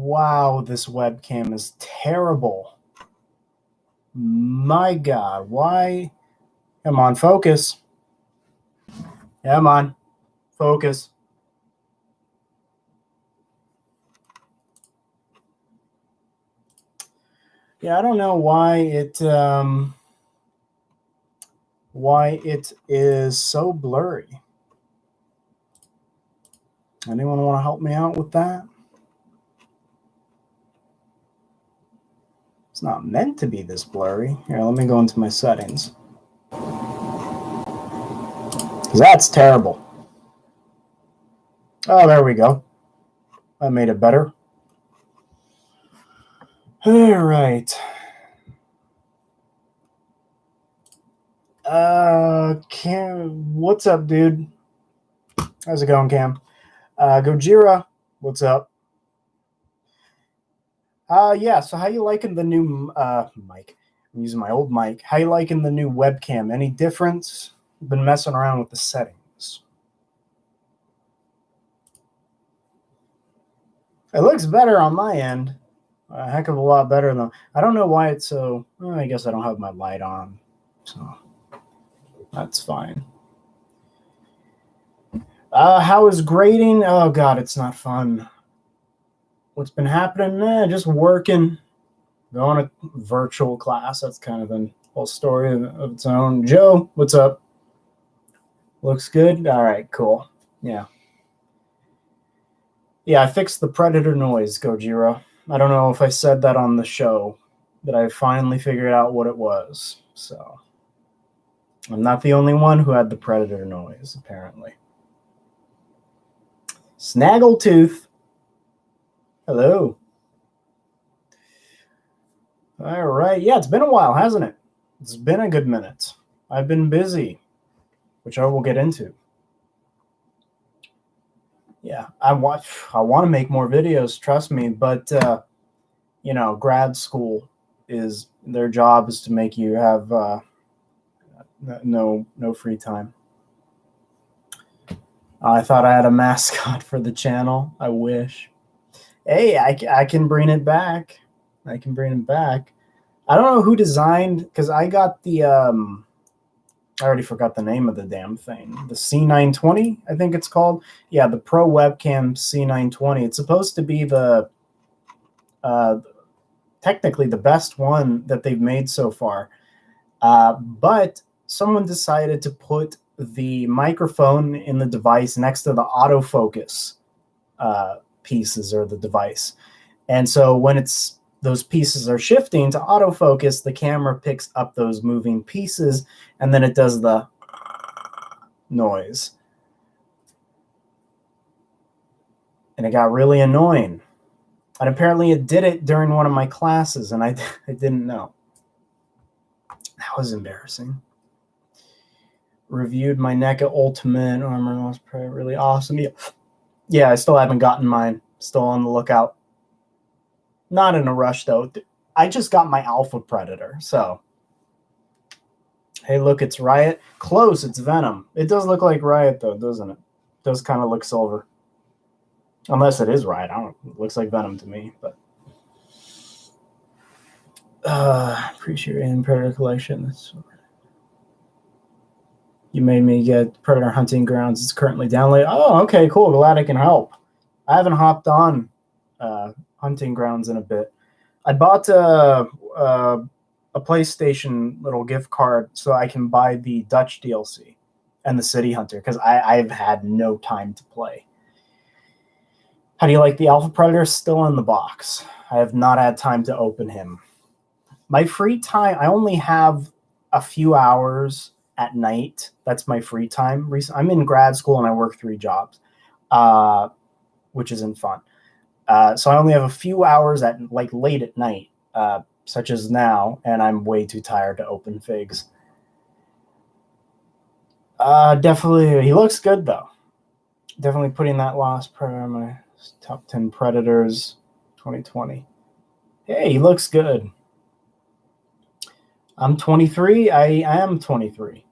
Wow, this webcam is terrible. My God, why? Come on, focus. Come on, focus. Yeah, I don't know why it is so blurry. Anyone want to help me out with that? It's not meant to be this blurry. Here, let me go into my settings. Because that's terrible. Oh, there we go. That made it better. All right. Cam, what's up, dude? How's it going, Cam? Gojira, what's up? Yeah, so how you liking the new mic? I'm using my old mic. How you liking the new webcam? Any difference? Been messing around with the settings. It looks better on my end. A heck of a lot better than... I don't know why it's so... Well, I guess I don't have my light on, so that's fine. How is grading? Oh, God, it's not fun. What's been happening? Just working. Going to virtual class. That's kind of a whole story of its own. Joe, what's up? Looks good? All right, cool. Yeah. Yeah, I fixed the predator noise, Gojira. I don't know if I said that on the show, but I finally figured out what it was. So I'm not the only one who had the predator noise, apparently. Snaggletooth. Hello. All right. Yeah, it's been a while, hasn't it? It's been a good minute. I've been busy, which I will get into. Yeah, I want to make more videos, trust me, but you know, grad school is their job is to make you have no free time. I thought I had a mascot for the channel. I wish. Hey, I can bring it back. I can bring it back. I don't know who designed, because I got the I already forgot the name of the damn thing. The C920, I think it's called. Yeah, the Pro Webcam C920. It's supposed to be the technically the best one that they've made so far. But someone decided to put the microphone in the device next to the autofocus pieces or the device. And so when those pieces are shifting to autofocus, the camera picks up those moving pieces, and then it does the noise. And it got really annoying. And apparently it did it during one of my classes, and I didn't know. That was embarrassing. Reviewed my NECA Ultimate Armor Loss Prayer. Really awesome. Yeah, I still haven't gotten mine. Still on the lookout. Not in a rush, though. I just got my Alpha Predator, so... Hey, look, it's Riot. Close, it's Venom. It does look like Riot, though, doesn't it? It does kind of look silver. Unless it is Riot. I don't know. It looks like Venom to me, but... appreciate your Predator collection. You made me get Predator Hunting Grounds. It's currently downloaded. Oh, okay, cool. Glad I can help. I haven't hopped on Hunting Grounds in a bit. I bought a PlayStation little gift card so I can buy the Dutch DLC and the City Hunter because I've had no time to play. How do you like the Alpha Predator? Still in the box. I have not had time to open him. My free time, I only have a few hours at night. That's my free time. I'm in grad school and I work 3 jobs, which isn't fun. So I only have a few hours at late at night, such as now, and I'm way too tired to open figs. Definitely, he looks good though. Definitely putting that Lost Predator on my top 10 Predators 2020. Hey, he looks good. I'm 23. I am 23.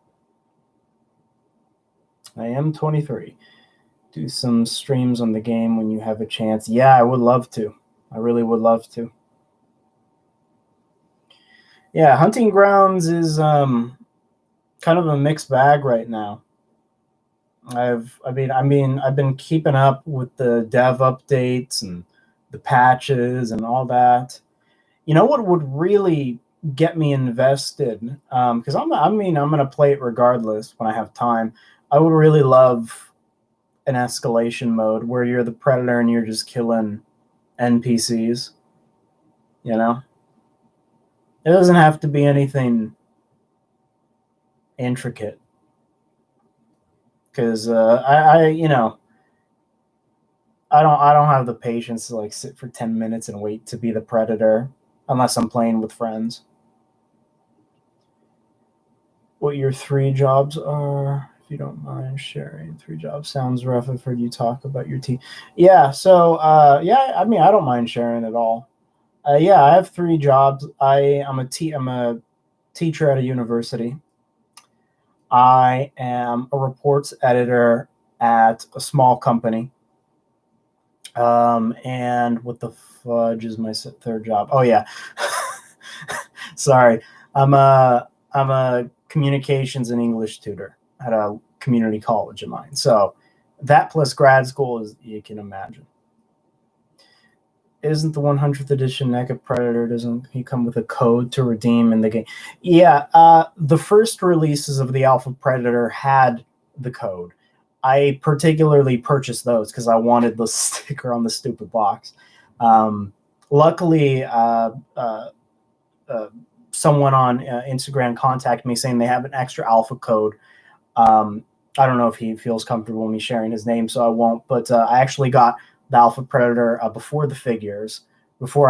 I am 23. Do some streams on the game when you have a chance. Yeah, I would love to. I really would love to. Yeah, Hunting Grounds is kind of a mixed bag right now. I've been keeping up with the dev updates and the patches and all that. You know what would really get me invested? Because I'm gonna play it regardless when I have time. I would really love an escalation mode where you're the predator and you're just killing NPCs. You know, it doesn't have to be anything intricate. Because I don't have the patience to like sit for 10 minutes and wait to be the predator unless I'm playing with friends. What your 3 jobs are, if you don't mind sharing. 3 jobs sounds rough. I've heard you talk about your team. Yeah, so yeah, I mean I don't mind sharing at all. Yeah, I have 3 jobs. I'm a teacher at a university. I am a reports editor at a small company. And what the fudge is my 3rd job? Oh yeah, sorry. I'm a communications and English tutor at a community college of mine. So that plus grad school is, you can imagine. Isn't the 100th edition NECA Predator, doesn't he come with a code to redeem in the game? Yeah, the first releases of the Alpha Predator had the code. I particularly purchased those because I wanted the sticker on the stupid box. Luckily, someone on Instagram contacted me saying they have an extra alpha code. I don't know if he feels comfortable with me sharing his name, so I won't. But I actually got the Alpha Predator before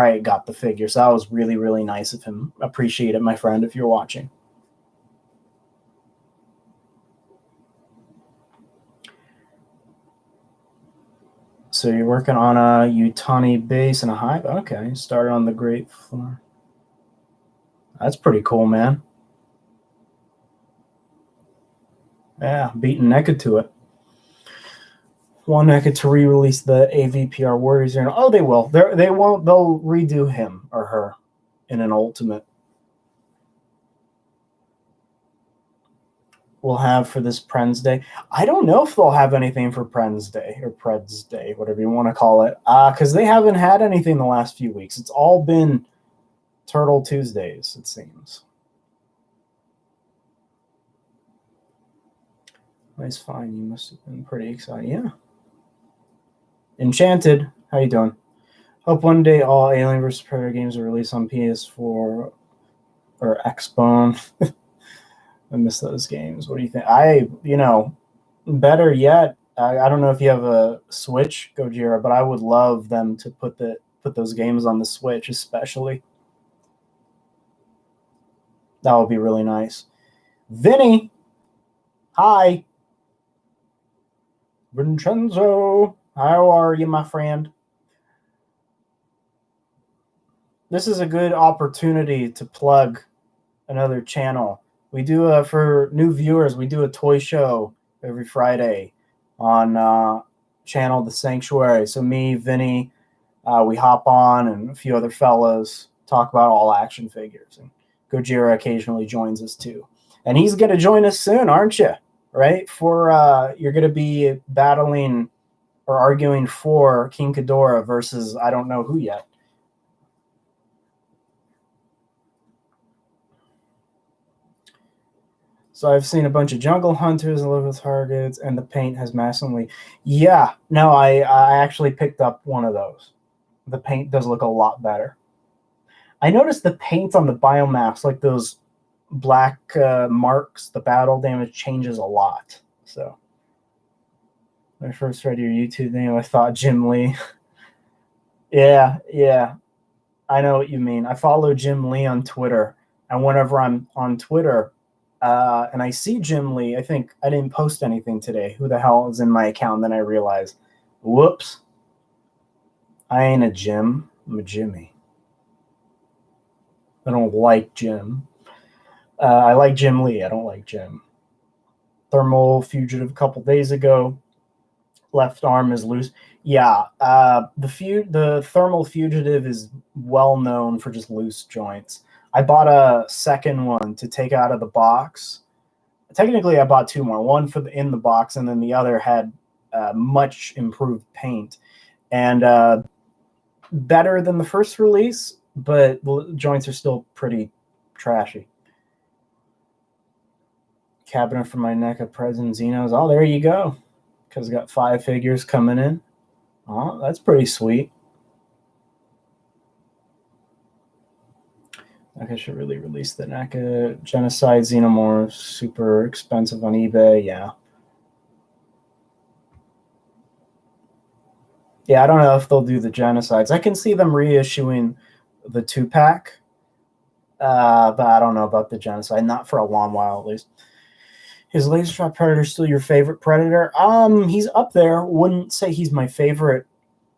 I got the figure. So that was really, really nice of him. Appreciate it, my friend, if you're watching. So you're working on a Utani base and a hive? Okay, started on the Great Floor. That's pretty cool, man. Yeah, beating NECA to it. Want NECA to re-release the AVPR Warriors. Oh, they will. They won't. They'll redo him or her in an ultimate. We'll have for this Prens Day. I don't know if they'll have anything for Prens Day or Preds Day, whatever you want to call it, because they haven't had anything the last few weeks. It's all been Turtle Tuesdays, it seems. Nice find. You must have been pretty excited. Yeah. Enchanted. How you doing? Hope one day all Alien vs. Predator games are released on PS4 or Xbone. I miss those games. What do you think? Better yet, I don't know if you have a Switch, Gojira, but I would love them to put those games on the Switch, especially. That would be really nice. Vinny, hi. Vincenzo, how are you, my friend? This is a good opportunity to plug another channel. We do for new viewers, we do a toy show every Friday on channel The Sanctuary. So me, Vinny, we hop on, and a few other fellas talk about all action figures. And Gojira occasionally joins us too. And he's going to join us soon, aren't you? Right? For you're going to be battling or arguing for King Ghidorah versus I don't know who yet. So I've seen a bunch of jungle hunters and little targets, and the paint has massively. Yeah, no, I actually picked up one of those. The paint does look a lot better. I noticed the paint on the biomass, like those black marks, the battle damage changes a lot. So when I first read your YouTube name, I thought Jim Lee. Yeah, I know what you mean. I follow Jim Lee on Twitter, and whenever I'm on Twitter and I see Jim Lee, I think I didn't post anything today. Who the hell is in my account? Then I realize, whoops, I ain't a Jim. I'm a Jimmy. I don't like Jim. I like Jim Lee. I don't like Jim. Thermal Fugitive a couple days ago. left arm is loose. Yeah, the thermal fugitive is well known for just loose joints. I bought a second one to take out of the box. Technically, I bought 2 more. One for in the box, and then the other had much improved paint, and better than the first release, but the joints are still pretty trashy. Cabinet for my NECA present Xenos. Oh, there you go. Because got 5 figures coming in. Oh, that's pretty sweet. I should really release the NECA Genocide Xenomorph. Super expensive on eBay. Yeah. Yeah, I don't know if they'll do the Genocides. I can see them reissuing the 2-pack. But I don't know about the Genocide. Not for a long while, at least. Is Laser Shot Predator still your favorite Predator? He's up there. Wouldn't say he's my favorite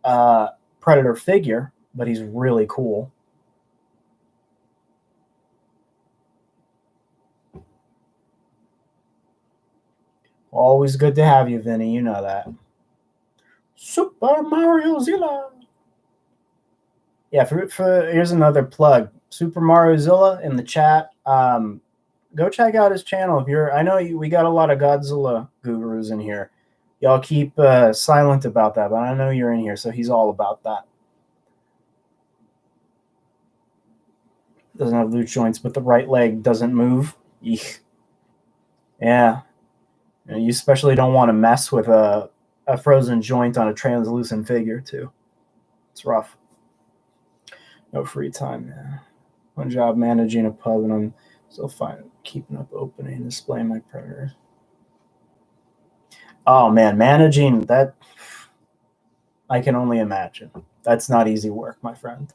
Predator figure, but he's really cool. Always good to have you, Vinny. You know that. Super Mario Zilla. Yeah, for here's another plug. Super Mario Zilla in the chat. Go check out his channel if you're. I know we got a lot of Godzilla gurus in here. Y'all keep silent about that, but I know you're in here, so he's all about that. Doesn't have loose joints, but the right leg doesn't move. Eek. Yeah. And you especially don't want to mess with a frozen joint on a translucent figure, too. It's rough. No free time, man. One job managing a pub, and I'm still fine keeping up opening and displaying my Predators. Oh, man, managing that, I can only imagine. That's not easy work, my friend.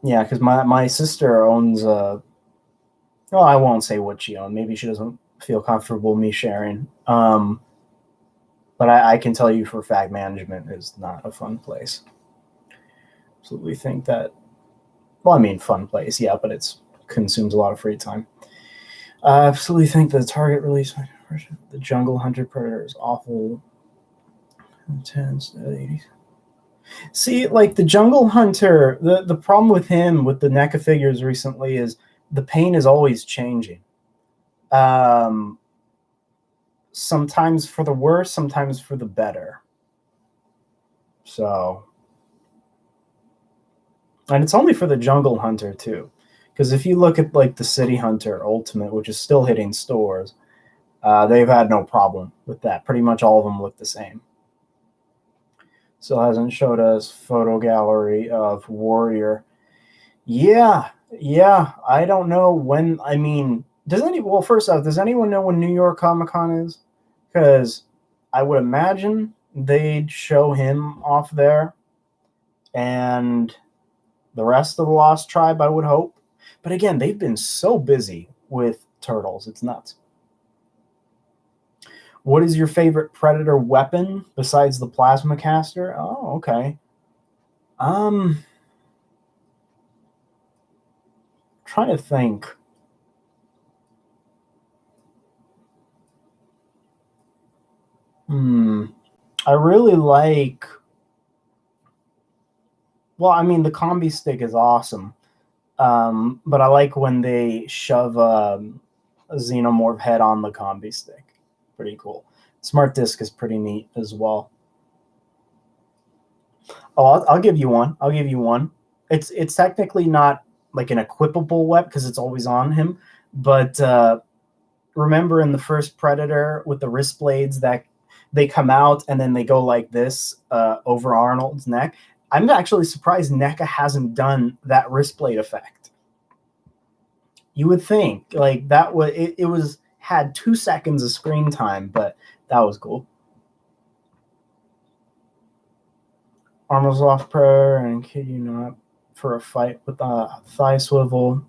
Yeah, because my sister owns well, I won't say what she owns. Maybe she doesn't feel comfortable me sharing. But I can tell you for a fact management is not a fun place. Absolutely think that, well, I mean, fun place, yeah, but it consumes a lot of free time. I absolutely think the Target release version, the Jungle Hunter Predator, is awful. Intense, 80s. See, like the Jungle Hunter, the problem with him, with the NECA figures recently, is the paint is always changing. Sometimes for the worse, sometimes for the better. So, and it's only for the Jungle Hunter too, because if you look at like the City Hunter Ultimate, which is still hitting stores, they've had no problem with that. Pretty much all of them look the same. Still hasn't showed us photo gallery of Warrior. Yeah. I don't know when. I mean, well, first off, does anyone know when New York Comic-Con is? Because I would imagine they'd show him off there, and the rest of the Lost Tribe, I would hope. But again, they've been so busy with Turtles. It's nuts. What is your favorite Predator weapon besides the plasma caster? Oh, okay. Trying to think. I really like. Well, I mean, the combi stick is awesome. But I like when they shove a Xenomorph head on the combi stick. Pretty cool. Smart Disc is pretty neat as well. Oh, I'll give you one. It's technically not like an equipable weapon because it's always on him. But remember in the first Predator with the wrist blades that they come out and then they go like this over Arnold's neck? I'm actually surprised NECA hasn't done that wrist blade effect. You would think like that was it had 2 seconds of screen time, but that was cool. Armor's off prayer and kid you not for a fight with a thigh swivel.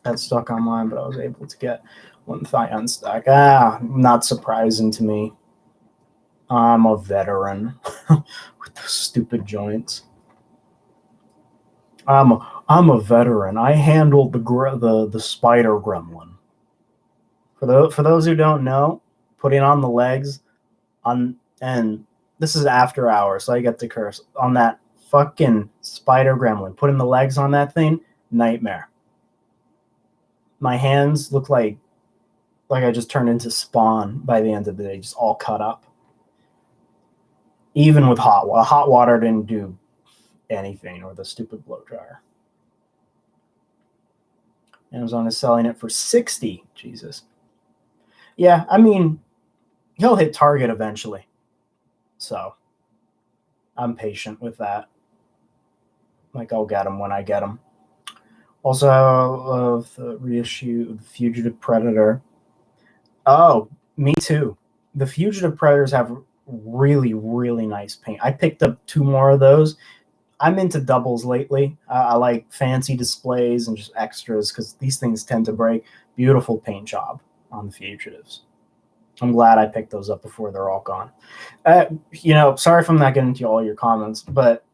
That stuck on mine, but I was able to get one thigh unstuck. Not surprising to me. I'm a veteran with those stupid joints. I'm a veteran. I handled the spider gremlin. For those who don't know, putting on the legs on, and this is after hours, so I get to curse on that fucking spider gremlin. Putting the legs on that thing, nightmare. My hands look like I just turned into Spawn by the end of the day, just all cut up. Even with hot water didn't do anything, or the stupid blow dryer. Amazon is selling it for $60. Jesus. Yeah, I mean, he'll hit Target eventually. So I'm patient with that. Like, I'll get him when I get him. Also, of the reissue of the Fugitive Predator. Oh, me too. The Fugitive Predators have really, really nice paint. I picked up 2 more of those. I'm into doubles lately. I like fancy displays and just extras because these things tend to break. Beautiful paint job on the Fugitives. I'm glad I picked those up before they're all gone. Sorry if I'm not getting to all your comments, but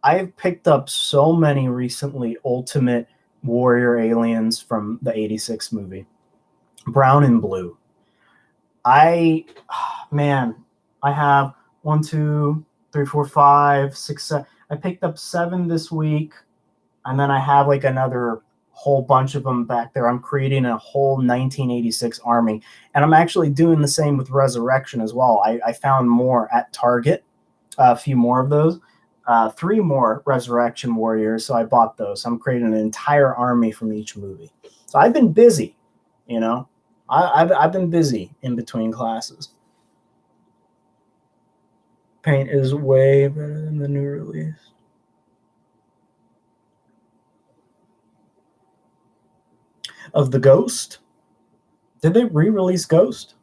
I've picked up so many recently Ultimate Warrior aliens from the 86 movie. Brown and blue. I have 1, 2, 3, 4, 5, 6, 7. I picked up 7 this week, and then I have like another whole bunch of them back there. I'm creating a whole 1986 army, and I'm actually doing the same with Resurrection as well. I found more at Target, a few more of those, 3 more Resurrection Warriors, so I bought those. I'm creating an entire army from each movie. So I've been busy, I've been busy in between classes. Paint is way better than the new release. Of the Ghost? Did they re-release Ghost?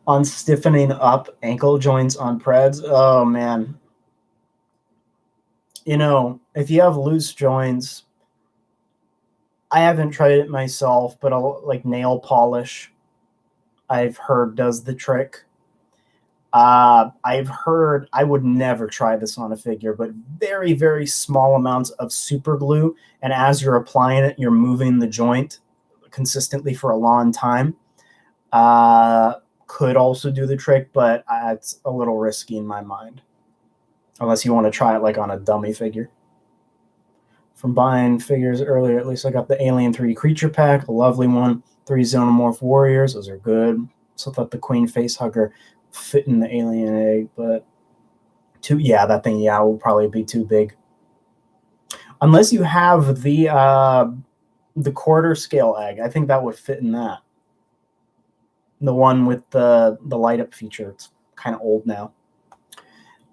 On stiffening up ankle joints on Preds? Oh, man. If you have loose joints, I haven't tried it myself, but like nail polish, I've heard does the trick. I've heard, I would never try this on a figure, but very, very small amounts of super glue, and as you're applying it, you're moving the joint consistently for a long time. Could also do the trick, but it's a little risky in my mind, unless you want to try it like on a dummy figure. From buying figures earlier, at least I got the Alien 3 Creature Pack, a lovely one. 3 Xenomorph Warriors, those are good. So I thought the Queen Facehugger fit in the alien egg, but that thing will probably be too big. Unless you have the quarter scale egg, I think that would fit in that. The one with the light up feature. It's kind of old now.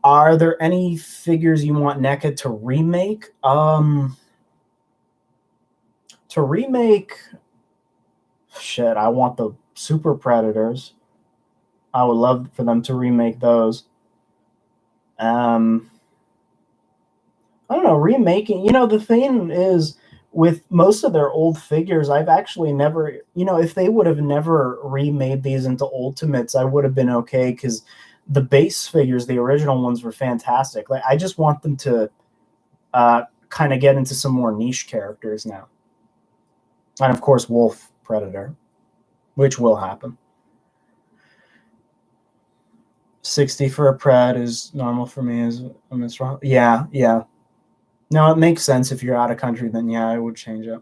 Are there any figures you want NECA to remake? To remake, shit, I want the Super Predators. I would love for them to remake those. I don't know, remaking, the thing is, with most of their old figures, I've actually never, if they would have never remade these into Ultimates, I would have been okay, because the base figures, the original ones, were fantastic. Like, I just want them to kind of get into some more niche characters now. And of course, Wolf Predator, which will happen. 60 for a Pred is normal for me. Is this wrong? Yeah. No, it makes sense. If you're out of country, then I would change it.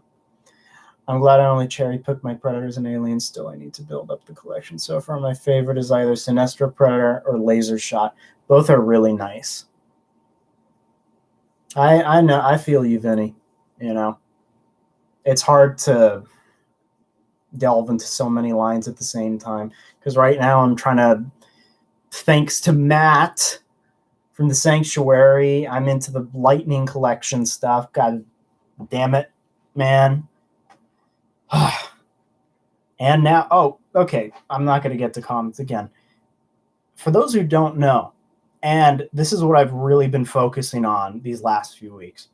I'm glad I only cherry-picked my Predators and Aliens. Still, I need to build up the collection. So far, my favorite is either Sinestro Predator or Laser Shot. Both are really nice. I know. I feel you, Vinny. It's hard to delve into so many lines at the same time, because right now I'm trying to, thanks to Matt from the Sanctuary, I'm into the Lightning Collection stuff. God damn it, man. And now, okay, I'm not going to get to comments again. For those who don't know, and this is what I've really been focusing on these last few weeks,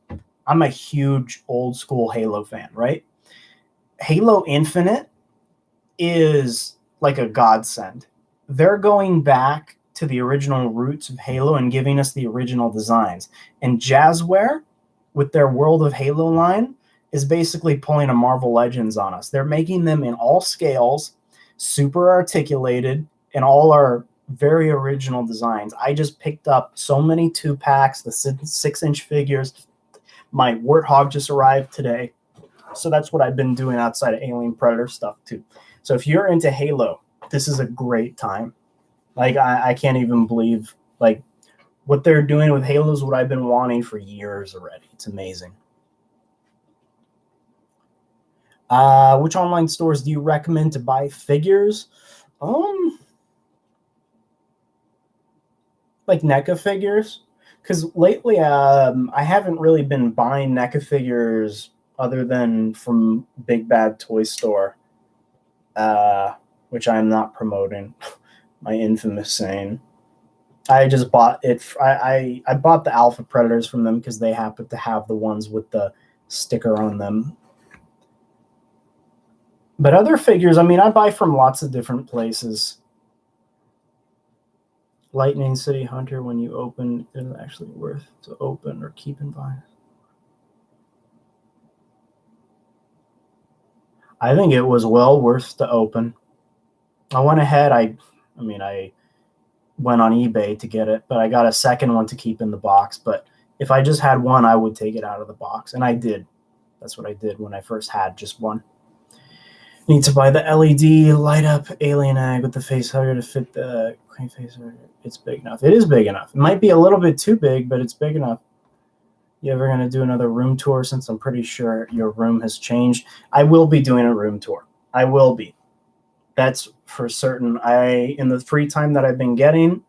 I'm a huge old school Halo fan, right? Halo Infinite is like a godsend. They're going back to the original roots of Halo and giving us the original designs. And Jazzware, with their World of Halo line, is basically pulling a Marvel Legends on us. They're making them in all scales, super articulated, and all are very original designs. I just picked up so many 2-packs, the 6-inch figures. My Warthog just arrived today. So that's what I've been doing outside of Alien Predator stuff too. So if you're into Halo, this is a great time. Like, I can't even believe, like, what they're doing with Halo is what I've been wanting for years already. It's amazing. Which online stores do you recommend to buy figures? Like NECA figures, because lately I haven't really been buying NECA figures other than from Big Bad Toy Store, which I'm not promoting. My infamous saying. I just bought it. I bought the Alpha Predators from them because they happen to have the ones with the sticker on them. But other figures, I mean, I buy from lots of different places. Lightning City Hunter, when you open, is it actually worth to open or keep and buy? I think it was well worth to open. I went ahead. I went on eBay to get it, but I got a second one to keep in the box. But if I just had one, I would take it out of the box, and I did. That's what I did when I first had just one. Need to buy the LED light up alien egg with the face hugger to fit the queen face hugger. It's big enough. It is big enough. It might be a little bit too big, but it's big enough. You ever going to do another room tour, since I'm pretty sure your room has changed? I will be doing a room tour. I will be. That's for certain. In the free time that I've been getting,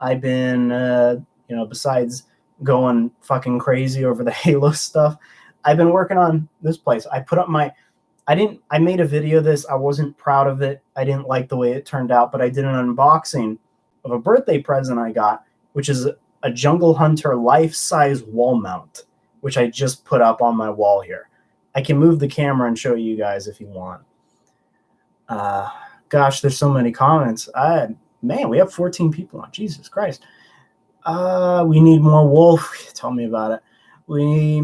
I've been, besides going fucking crazy over the Halo stuff, I've been working on this place. I put up I made a video of this. I wasn't proud of it. I didn't like the way it turned out, but I did an unboxing of a birthday present I got, which is a Jungle Hunter life-size wall mount, which I just put up on my wall here. I can move the camera and show you guys if you want. Gosh, there's so many comments. Man, we have 14 people on. Jesus Christ. We need more wolf. Tell me about it. We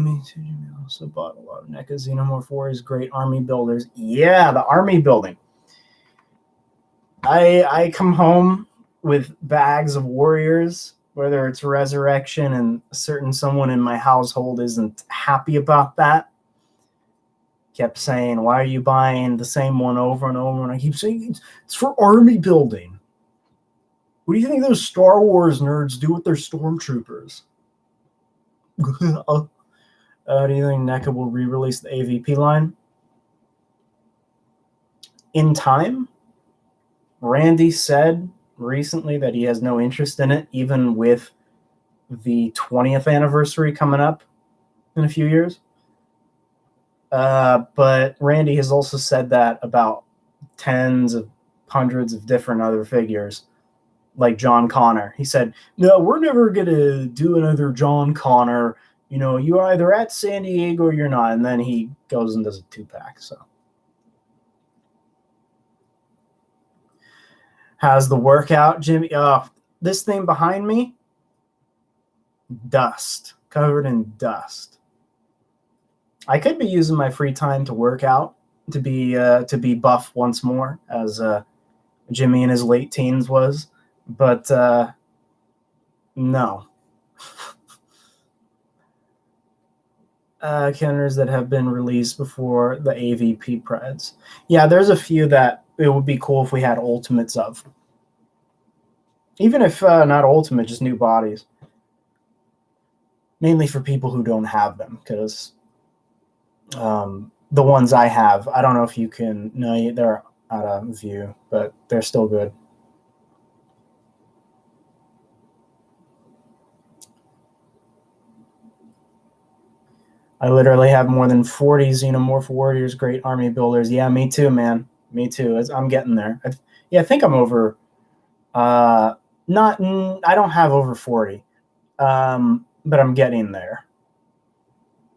also bought a lot of NECA Xenomorph Warriors, great army builders. Yeah, the army building. I come home with bags of warriors, whether it's resurrection and a certain someone in my household isn't happy about that. Kept saying, why are you buying the same one over and over? And I keep saying, it's for army building. What do you think those Star Wars nerds do with their stormtroopers? Do you think NECA will re-release the AVP line? In time, Randy said recently that he has no interest in it, even with the 20th anniversary coming up in a few years. But Randy has also said that about tens of hundreds of different other figures, like John Connor. He said, no, we're never going to do another John Connor. You know, you're either at San Diego or you're not. And then he goes and does a 2-pack. So, how's the workout, Jimmy? This thing behind me, dust, covered in dust. I could be using my free time to work out, to be buff once more, as Jimmy in his late teens was, but no. Counters that have been released before the AVP Preds. Yeah, there's a few that it would be cool if we had ultimates of. Even if not ultimate, just new bodies. Mainly for people who don't have them, because the ones I have, I don't know if you can. No, they're out of view, but they're still good. I literally have more than 40 Xenomorph Warriors, great army builders. Yeah, me too, man. Me too. I'm getting there. I think I'm over. I don't have over 40, but I'm getting there.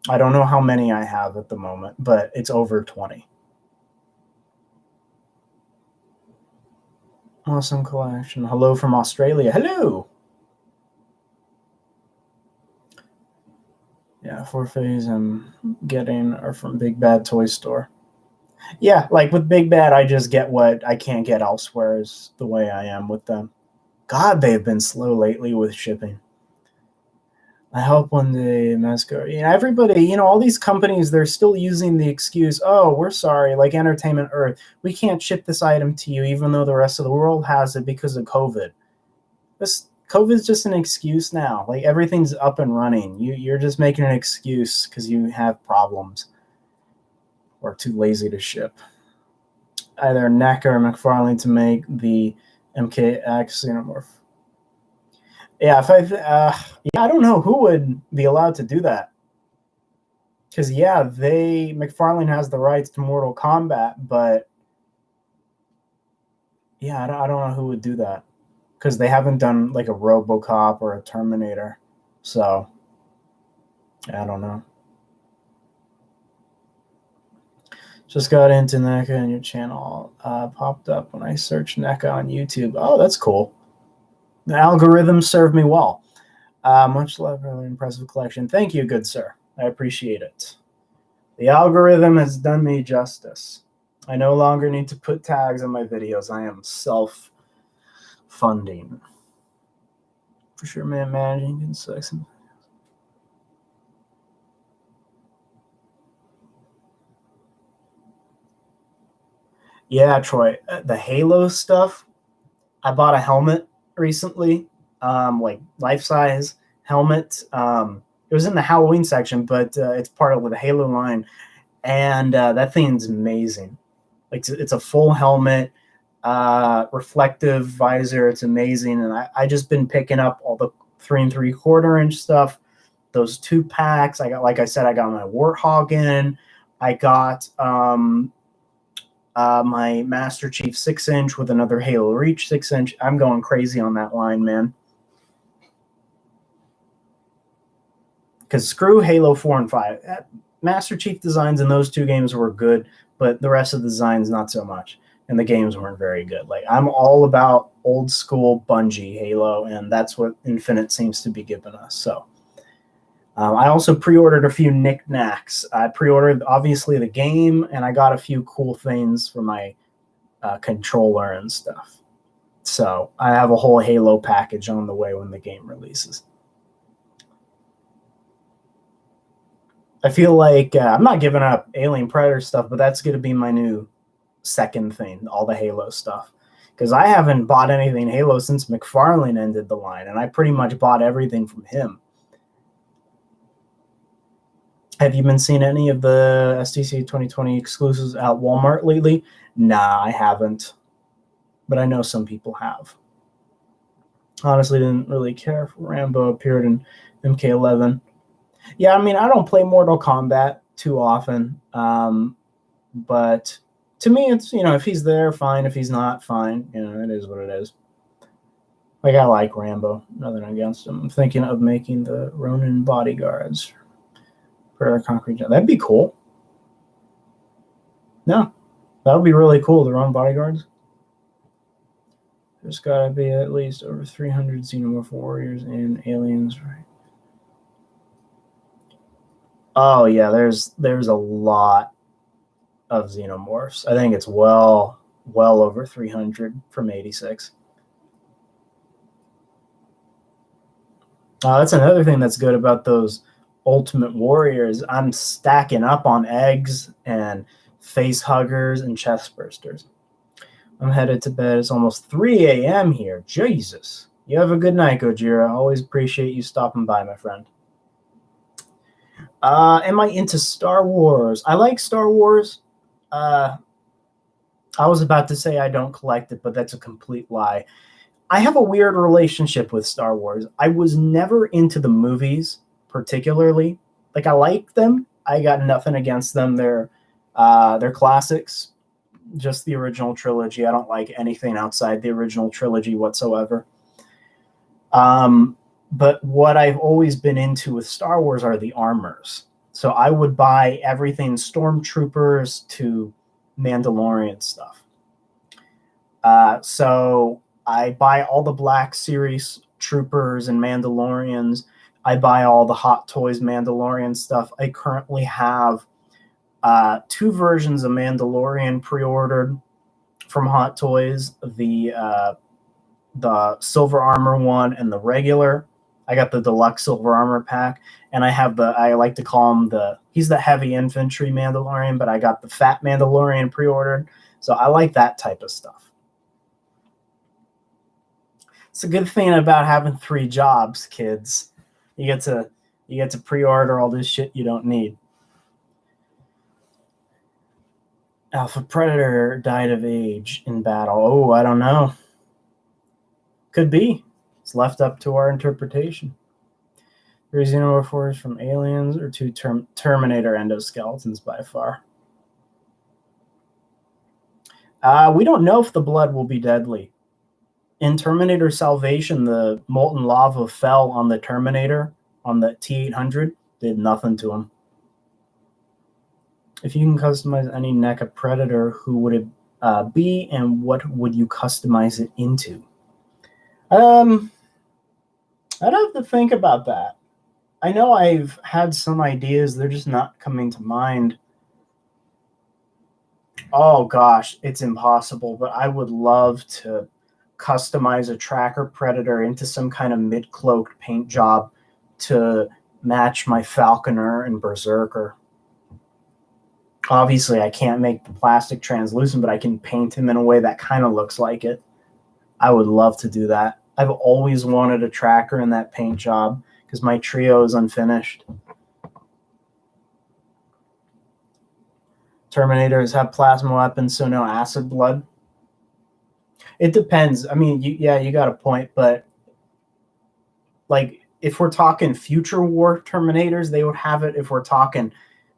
I don't know how many I have at the moment, but it's over 20. Awesome collection. Hello from Australia. Hello. Yeah, 4 phase I'm getting are from Big Bad Toy Store. Yeah, like with Big Bad, I just get what I can't get elsewhere is the way I am with them. God, they've been slow lately with shipping. I hope one day mascot. Everybody, all these companies, they're still using the excuse, oh, we're sorry, like Entertainment Earth, we can't ship this item to you, even though the rest of the world has it because of COVID. This COVID is just an excuse now. Like everything's up and running. You're just making an excuse because you have problems or too lazy to ship. Either NECA or McFarlane to make the MKX Xenomorph. Yeah, I don't know who would be allowed to do that. Because McFarlane has the rights to Mortal Kombat, but yeah, I don't know who would do that because they haven't done like a RoboCop or a Terminator, so I don't know. Just got into NECA and your channel popped up when I searched NECA on YouTube. Oh, that's cool. The algorithm served me well. Much love, really impressive collection. Thank you, good sir. I appreciate it. The algorithm has done me justice. I no longer need to put tags on my videos. I am self-funding. For sure, man, managing insects. Yeah, Troy, the Halo stuff. I bought a helmet recently, like life-size helmet. It was in the Halloween section, but it's part of the Halo line, and that thing's amazing. Like it's a full helmet, reflective visor. It's amazing, and I just been picking up all the 3 3/4 inch stuff. Those 2 packs. I got, like I said, I got my Warthog in. I got my Master Chief 6-inch with another Halo Reach 6-inch. I'm going crazy on that line, man. Because screw Halo 4 and 5. Master Chief designs in those 2 games were good, but the rest of the designs not so much. And the games weren't very good. Like I'm all about old school Bungie Halo, and that's what Infinite seems to be giving us. So I also pre-ordered a few knickknacks. I pre-ordered obviously the game, and I got a few cool things for my controller and stuff. So I have a whole Halo package on the way when the game releases. I feel like I'm not giving up Alien Predator stuff, but that's going to be my new second thing, all the Halo stuff. Because I haven't bought anything Halo since McFarlane ended the line, and I pretty much bought everything from him. Have you been seeing any of the STC 2020 exclusives at Walmart lately? Nah, I haven't. But I know some people have. Honestly, didn't really care if Rambo appeared in MK11. Yeah, I mean, I don't play Mortal Kombat too often. But to me, it's, if he's there, fine. If he's not, fine. It is what it is. Like, I like Rambo. Nothing against him. I'm thinking of making the Ronin bodyguards. Concrete. That'd be cool. No, that would be really cool. The Ronin bodyguards. There's got to be at least over 300 Xenomorph Warriors and aliens, right? Oh yeah, there's a lot of Xenomorphs. I think it's well over 300 from 86. That's another thing that's good about those Ultimate Warriors. I'm stacking up on eggs and face huggers and chest bursters. I'm headed to bed. It's almost 3 a.m. here. Jesus. You have a good night, Gojira. Always appreciate you stopping by, my friend. Am I into Star Wars? I like Star Wars. I was about to say I don't collect it, but that's a complete lie. I have a weird relationship with Star Wars. I was never into the movies particularly. Like, I like them. I got nothing against them. They're classics. Just the original trilogy. I don't like anything outside the original trilogy whatsoever. But what I've always been into with Star Wars are the armors. So I would buy everything Stormtroopers to Mandalorian stuff. So I buy all the Black Series Troopers and Mandalorians. I buy all the Hot Toys Mandalorian stuff. I currently have 2 versions of Mandalorian pre-ordered from Hot Toys, the Silver Armor one and the regular. I got the deluxe Silver Armor pack, and I like to call him he's the heavy infantry Mandalorian, but I got the fat Mandalorian pre-ordered. So I like that type of stuff. It's a good thing about having 3 jobs, kids. You get to pre-order all this shit you don't need. Alpha Predator died of age in battle. Oh, I don't know. Could be. It's left up to our interpretation. 3 Xenomorph Warriors from Aliens or 2 Terminator endoskeletons by far. We don't know if the blood will be deadly. In Terminator Salvation, the molten lava fell on the Terminator, on the T-800, did nothing to him. If you can customize any NECA Predator, who would it be, and what would you customize it into? I'd have to think about that. I know I've had some ideas, they're just not coming to mind. Oh gosh, it's impossible, but I would love to customize a tracker Predator into some kind of mid-cloaked paint job to match my Falconer and Berserker. Obviously, I can't make the plastic translucent, but I can paint him in a way that kind of looks like it. I would love to do that. I've always wanted a tracker in that paint job because my trio is unfinished. Terminators have plasma weapons, so no acid blood. It depends. I mean, you got a point, but like if we're talking future war Terminators, they would have it. If we're talking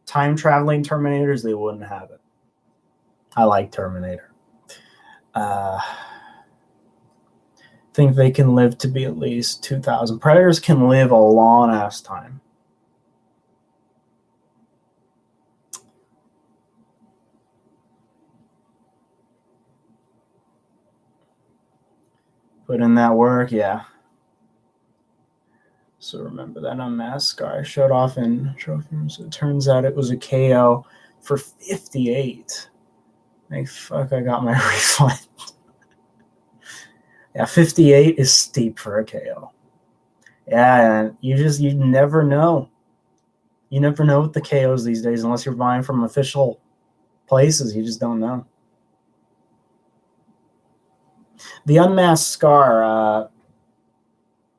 time-traveling Terminators, they wouldn't have it. I like Terminator. Think they can live to be at least 2,000. Predators can live a long-ass time. Put in that work, yeah. So remember that unmasked scar I showed off in trophies. It turns out it was a KO for 58. Like, fuck, I got my refund. Yeah, 58 is steep for a KO. Yeah, and you never know. You never know with the KOs these days unless you're buying from official places. You just don't know. The unmasked scar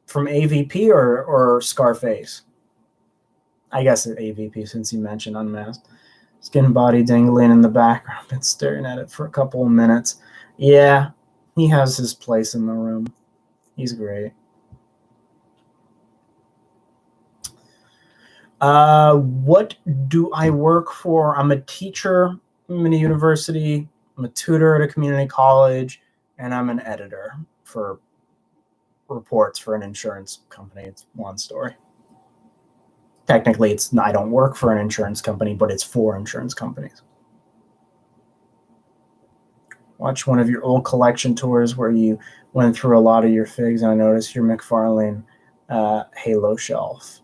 from AVP or Scarface? I guess AVP since you mentioned unmasked. Skin body dangling in the background. Been staring at it for a couple of minutes. Yeah, he has his place in the room. He's great. What do I work for? I'm a teacher. I'm in a university. I'm a tutor at a community college, and I'm an editor for reports for an insurance company. It's one story. Technically, I don't work for an insurance company, but it's for insurance companies. Watch one of your old collection tours where you went through a lot of your figs, and I noticed your McFarlane Halo shelf.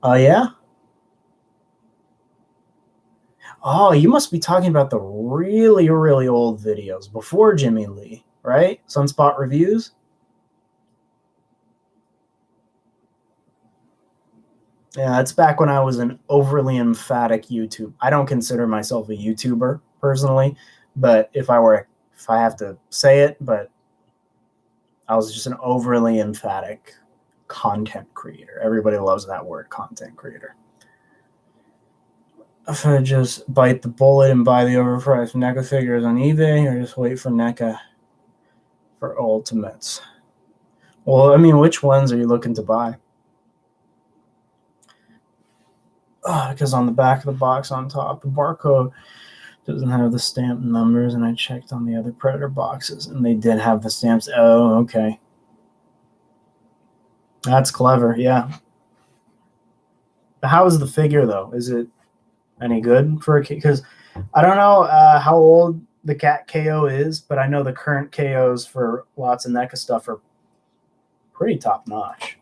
Oh, yeah? Oh, you must be talking about the really, really old videos before Jimmy Lee, right? Sunspot Reviews? Yeah, that's back when I was an overly emphatic YouTube. I don't consider myself a YouTuber personally, but if I have to say it, but I was just an overly emphatic content creator. Everybody loves that word, content creator. If I just bite the bullet and buy the overpriced NECA figures on eBay, or just wait for NECA for ultimates? Well, I mean, which ones are you looking to buy? Because on the back of the box on top, the barcode doesn't have the stamp numbers, and I checked on the other Predator boxes, and they did have the stamps. Oh, okay. That's clever, yeah. How is the figure, though? Is it any good for a kid? Because I don't know how old the cat KO is, but I know the current KOs for lots of NECA stuff are pretty top notch.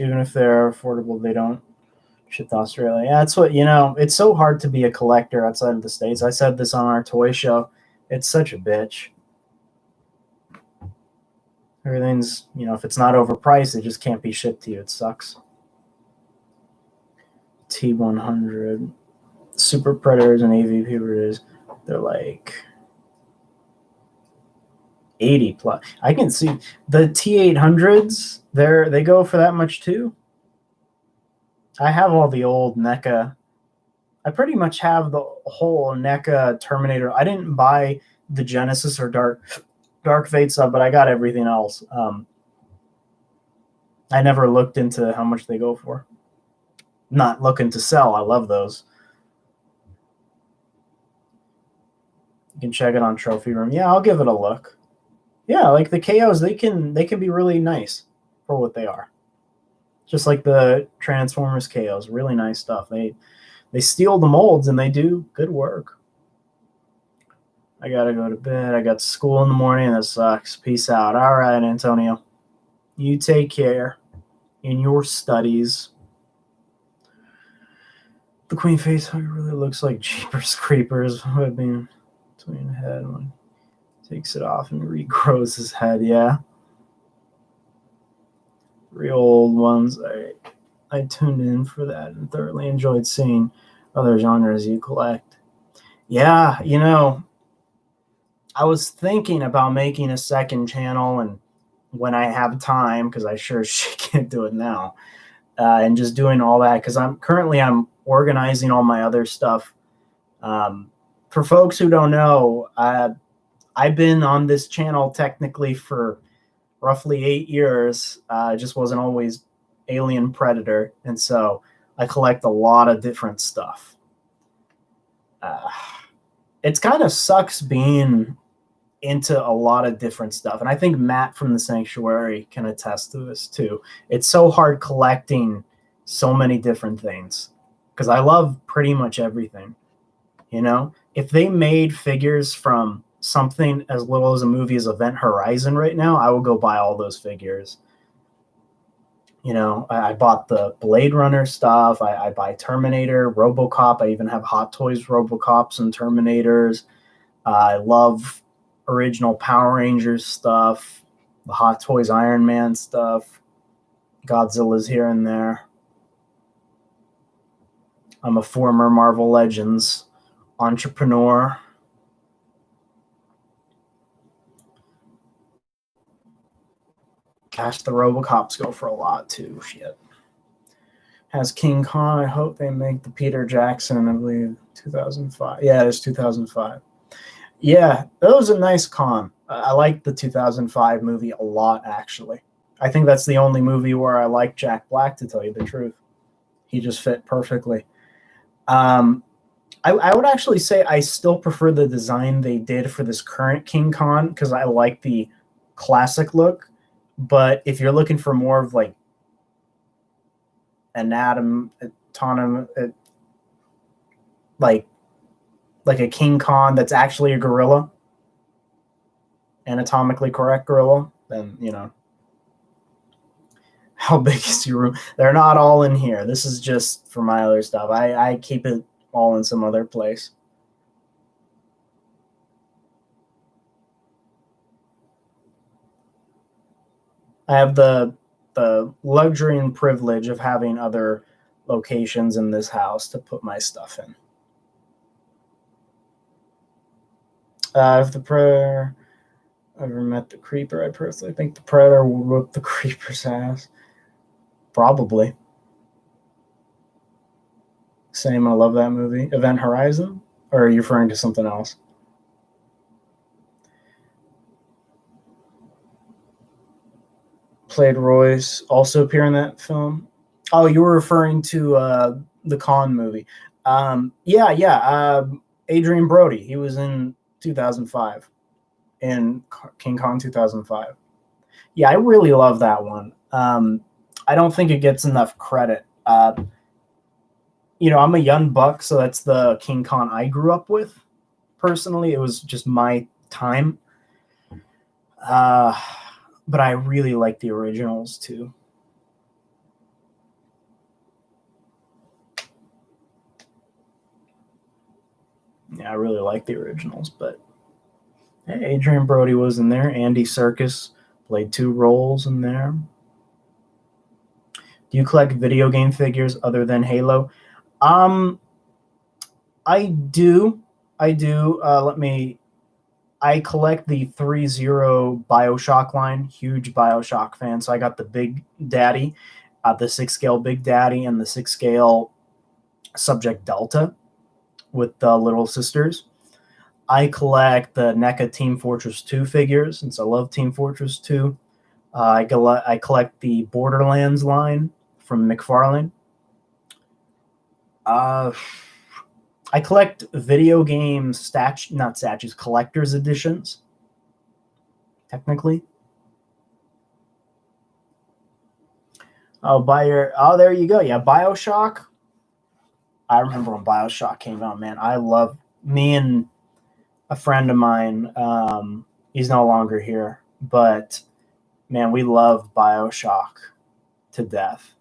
Even if they're affordable, they don't ship to Australia. Yeah, that's what, it's so hard to be a collector outside of the States. I said this on our toy show. It's such a bitch. Everything's, if it's not overpriced, it just can't be shipped to you. It sucks. T100, Super Predators and AVP Predators, they're like 80 plus. I can see the T800s, they go for that much too. I have all the old NECA. I pretty much have the whole NECA Terminator. I didn't buy the Genesis or Dark Fate sub, but I got everything else. I never looked into how much they go for. Not looking to sell. I love those. You can check it on Trophy Room. Yeah, I'll give it a look. Yeah, like the KOs, they can be really nice for what they are. Just like the Transformers KOs, really nice stuff. They steal the molds and they do good work. I gotta go to bed. I got school in the morning. That sucks. Peace out. All right, Antonio. You take care in your studies. The Queen Facehugger really looks like Jeepers Creepers. I mean, between head one takes it off and regrows his head. Yeah. Real old ones. I tuned in for that and thoroughly enjoyed seeing other genres you collect. Yeah, I was thinking about making a second channel, and when I have time, because I sure shit can't do it now, and just doing all that, because I'm organizing all my other stuff. For folks who don't know, I've been on this channel technically for roughly 8 years. I just wasn't always Alien Predator, and so I collect a lot of different stuff. It's kind of sucks being into a lot of different stuff, and I think Matt from the Sanctuary can attest to this too. It's so hard collecting so many different things because I love pretty much everything. If they made figures from something as little as a movie as Event Horizon right now, I would go buy all those figures. I bought the Blade Runner stuff. I buy Terminator, RoboCop. I even have Hot Toys RoboCops and Terminators. I love original Power Rangers stuff, the Hot Toys Iron Man stuff, Godzilla's here and there. I'm a former Marvel Legends entrepreneur. Gosh, the RoboCops go for a lot too. Shit. Has King Kong. I hope they make the Peter Jackson, I believe, 2005. Yeah, it is 2005. Yeah, that was a nice con. I like the 2005 movie a lot, actually. I think that's the only movie where I like Jack Black, to tell you the truth. He just fit perfectly. I would actually say I still prefer the design they did for this current King Kong because I like the classic look. But if you're looking for more of like like a King Kong that's actually a gorilla, anatomically correct gorilla, then how big is your room? They're not all in here. This is just for my other stuff. I keep it all in some other place. I have the luxury and privilege of having other locations in this house to put my stuff in. If the Predator ever met the Creeper, I personally think the Predator will whoop the Creeper's ass. Probably. Same, I love that movie. Event Horizon? Or are you referring to something else? Played Royce, also appear in that film. Oh, you were referring to the Khan movie. Yeah. Adrian Brody. He was in 2005 in King Kong 2005. Yeah, I really love that one. I don't think it gets enough credit. you know, I'm a young buck, so that's the King Kong I grew up with. Personally, it was just my time. But I really like the originals too. Yeah, I really like the originals, but hey, Adrian Brody was in there. Andy Serkis played 2 roles in there. Do you collect video game figures other than Halo? I do. I collect the 3-0 Bioshock line. Huge Bioshock fan. So I got the Big Daddy, the 6 scale Big Daddy, and the 6 scale Subject Delta with the little sisters. I collect the NECA Team Fortress 2 figures since I love Team Fortress 2. I collect the Borderlands line from McFarlane. I collect video game not statues, collector's editions, technically. Oh, there you go. Yeah, Bioshock. I remember when Bioshock came out, man. Me and a friend of mine, he's no longer here, but man, we love Bioshock to death.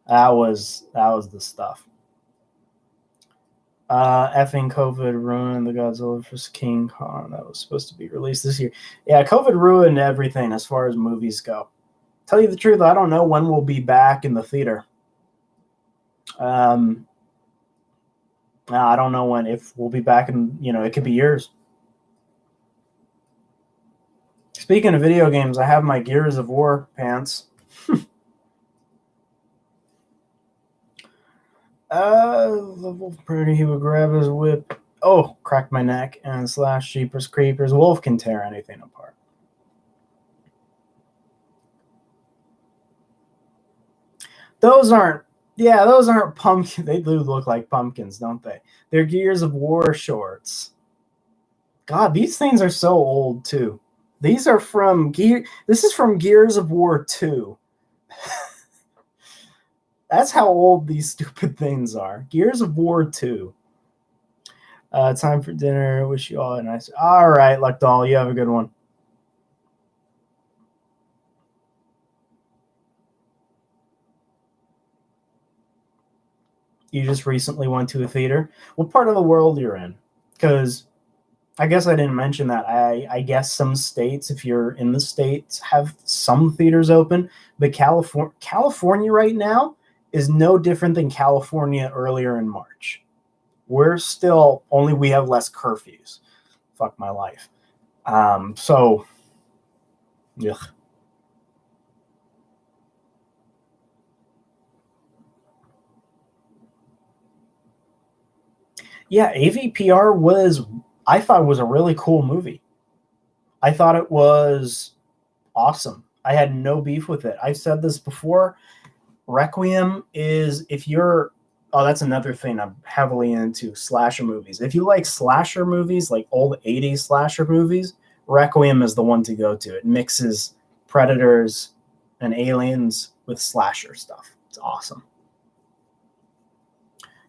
That was the stuff. Effing COVID ruined the Godzilla vs. King Kong that was supposed to be released this year. Yeah, COVID ruined everything as far as movies go. Tell you the truth, I don't know when we'll be back in the theater. I don't know if we'll be back in, it could be years. Speaking of video games, I have my Gears of War pants. The wolf predator, he would grab his whip. Oh, crack my neck and slash Jeepers Creepers. Wolf can tear anything apart. Those aren't pumpkins. They do look like pumpkins, don't they? They're Gears of War shorts. God, these things are so old too. These are from This is from Gears of War 2. That's how old these stupid things are. Gears of War 2. Time for dinner. Wish you all a nice. All right, Luckdoll, you have a good one. You just recently went to a theater. What part of the world you're in? Because I guess I didn't mention that. I guess some states, if you're in the States, have some theaters open. But California right now is no different than California earlier in March. We have less curfews. Fuck my life. So, ugh. Yeah, AVPR I thought it was a really cool movie. I thought it was awesome. I had no beef with it. I've said this before. Requiem is, that's another thing I'm heavily into, slasher movies. If you like slasher movies, like old 80s slasher movies, Requiem is the one to go to. It mixes predators and aliens with slasher stuff. It's awesome.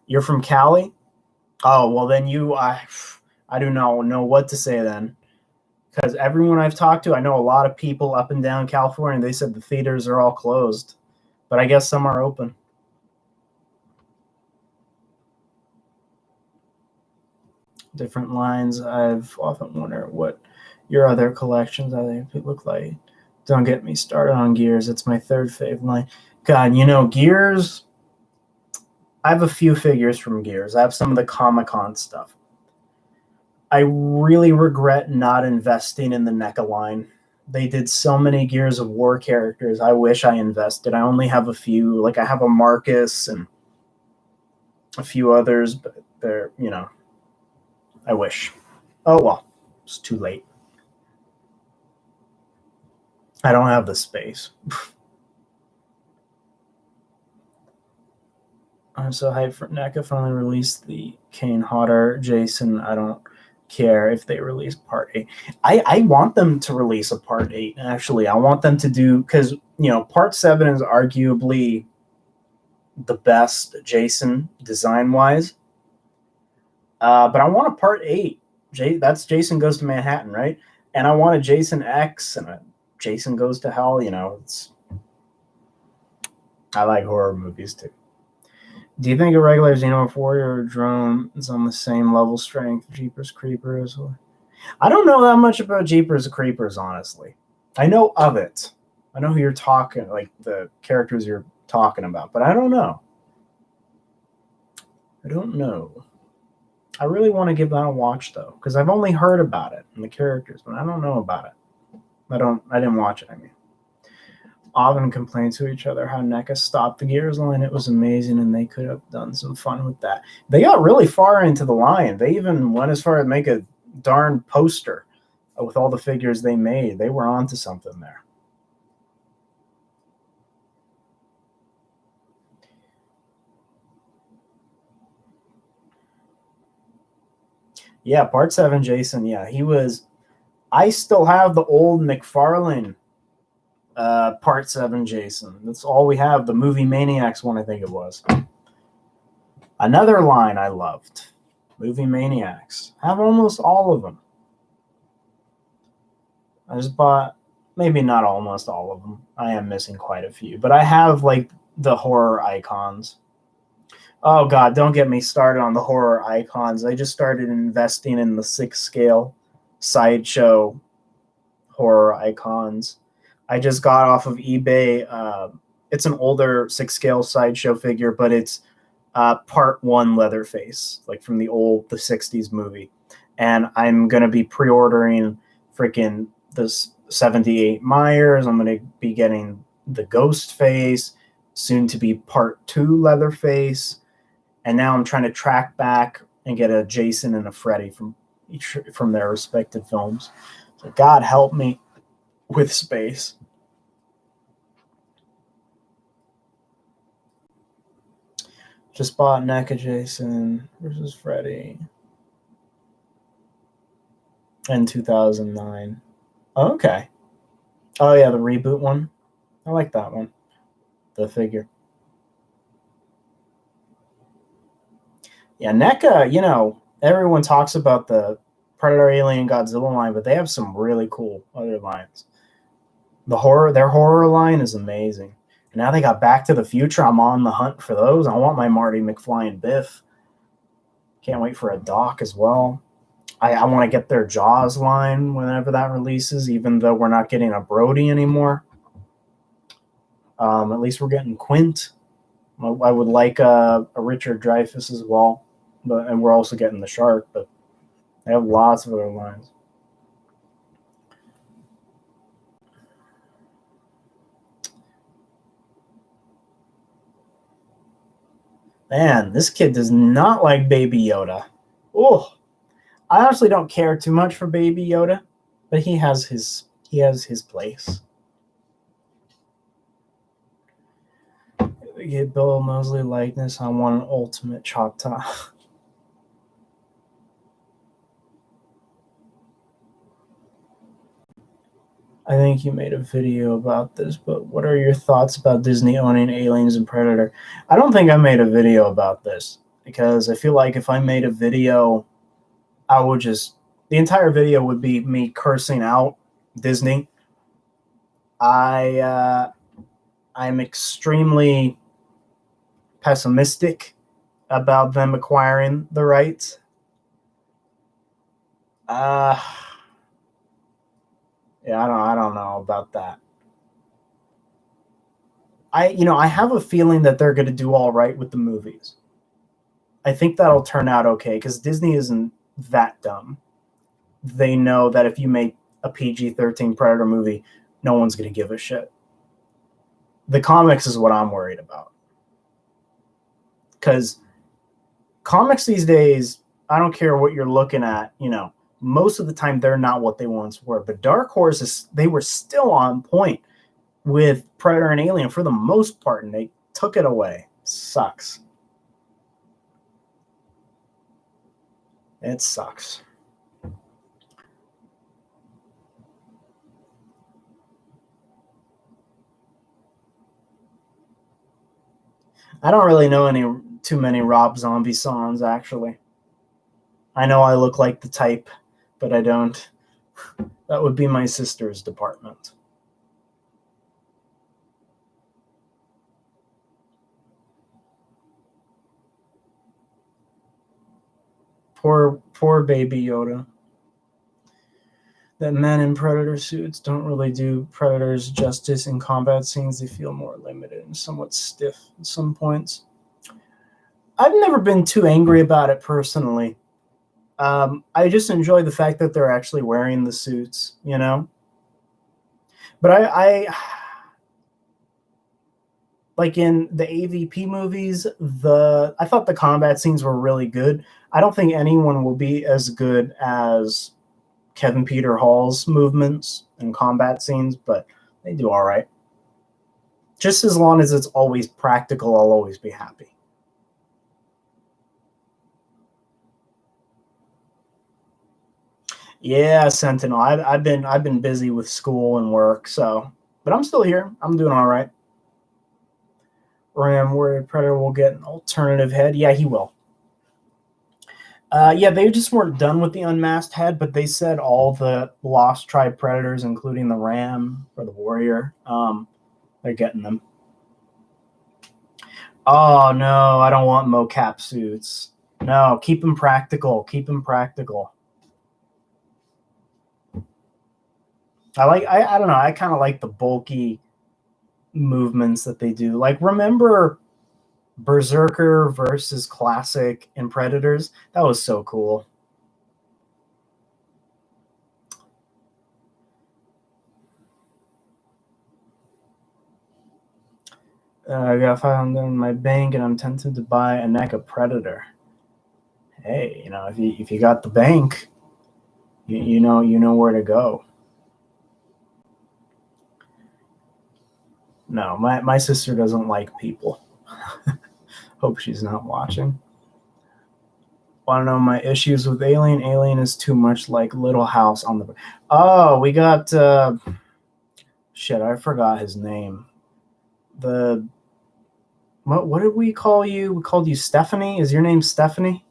You're from Cali? Oh, well then I do not know what to say then. Because everyone I've talked to, I know a lot of people up and down California, they said the theaters are all closed. But I guess some are open. Different lines. I've often wondered what your other collections look like. Don't get me started on Gears. It's my third fave line. God, Gears, I have a few figures from Gears. I have some of the Comic-Con stuff. I really regret not investing in the NECA line. They did so many Gears of War characters. I wish I invested. I only have a few. Like, I have a Marcus and a few others, but they're, I wish. Oh, well, it's too late. I don't have the space. I'm so hyped for NECA finally released the Kane Hodder. Jason, I don't care if they release part 8. I want them to release a part 8. Actually, I want them to do, because part 7 is arguably the best Jason design-wise. But I want a Part 8. That's Jason Goes to Manhattan, right? And I want a Jason X and a Jason Goes to Hell. I like horror movies too. Do you think a regular Xenomorph Warrior drone is on the same level strength Jeepers Creepers? I don't know that much about Jeepers Creepers, honestly. I know of it. I know who you're talking, like the characters you're talking about, but I don't know. I really want to give that a watch though, because I've only heard about it and the characters, but I don't know about it. I didn't watch it. I mean, often complain to each other how NECA stopped the Gears line. It was amazing, and they could have done some fun with that. They got really far into the line. They even went as far as make a darn poster with all the figures they made. They were onto something there. Yeah, Part 7 Jason. Yeah, he was. I still have the old McFarlane Part 7 Jason. That's all we have. The Movie Maniacs one, I think it was. Another line I loved. Movie Maniacs. Have almost all of them. I just bought, maybe not almost all of them. I am missing quite a few. But I have, like, the horror icons. Oh, God, don't get me started on the horror icons. I just started investing in the 6-scale sideshow horror icons. I just got off of eBay. It's an older 6-scale sideshow figure, but it's Part 1 Leatherface, like from the 60s movie. And I'm going to be pre-ordering freaking this 78 Myers. I'm going to be getting the Ghost Face, soon to be Part 2 Leatherface. And now I'm trying to track back and get a Jason and a Freddy from their respective films. So God help me with space. Just bought NECA Jason versus Freddy in 2009. Oh, okay. Oh, yeah, the reboot one. I like that one. The figure. Yeah, NECA, everyone talks about the Predator, Alien, Godzilla line, but they have some really cool other lines. Their horror line is amazing. And now they got Back to the Future. I'm on the hunt for those. I want my Marty McFly and Biff. Can't wait for a Doc as well. I want to get their Jaws line whenever that releases, even though we're not getting a Brody anymore. At least we're getting Quint. I would like a Richard Dreyfuss as well, and we're also getting the Shark, but they have lots of other lines. Man, this kid does not like Baby Yoda. Oh, I honestly don't care too much for Baby Yoda, but he has his place. Get Bill Moseley likeness on one ultimate Choctaw. I think you made a video about this, but what are your thoughts about Disney owning Aliens and Predator? I don't think I made a video about this because I feel like if I made a video, I would the entire video would be me cursing out Disney. I'm extremely pessimistic about them acquiring the rights. Yeah, I don't know about that. I have a feeling that they're going to do all right with the movies. I think that'll turn out okay because Disney isn't that dumb. They know that if you make a PG-13 Predator movie, no one's going to give a shit. The comics is what I'm worried about. Because comics these days, I don't care what you're looking at, most of the time they're not what they once were. But Dark Horse, they were still on point with Predator and Alien for the most part, and they took it away. Sucks. It sucks. I don't really know too many Rob Zombie songs, actually. I know I look like the type, but I don't. That would be my sister's department. Poor baby Yoda. That men in Predator suits don't really do Predators justice in combat scenes. They feel more limited and somewhat stiff at some points. I've never been too angry about it personally. I just enjoy the fact that they're actually wearing the suits, you know? But I like in the AVP movies, I thought the combat scenes were really good. I don't think anyone will be as good as Kevin Peter Hall's movements and combat scenes, but they do all right. Just as long as it's always practical, I'll always be happy. Yeah, Sentinel. I've been busy with school and work, but I'm still here. I'm doing all right. Ram Warrior Predator will get an alternative head. Yeah, he will. Yeah, they just weren't done with the unmasked head, but they said all the Lost Tribe Predators, including the Ram or the Warrior, they're getting them. Oh, no, I don't want mocap suits. No, keep them practical. Keep them practical. I don't know, I kind of like the bulky movements that they do. Like, remember Berserker versus Classic in Predators? That was so cool. I got $500 in my bank, and I'm tempted to buy a NECA Predator. Hey, you know, if you got the bank, you know where to go. No, my sister doesn't like people. Hope she's not watching. Want to know my issues with Alien? Alien is too much like Little House on the. Oh, we got shit. I forgot his name. What did we call you? We called you Stephanie. Is your name Stephanie?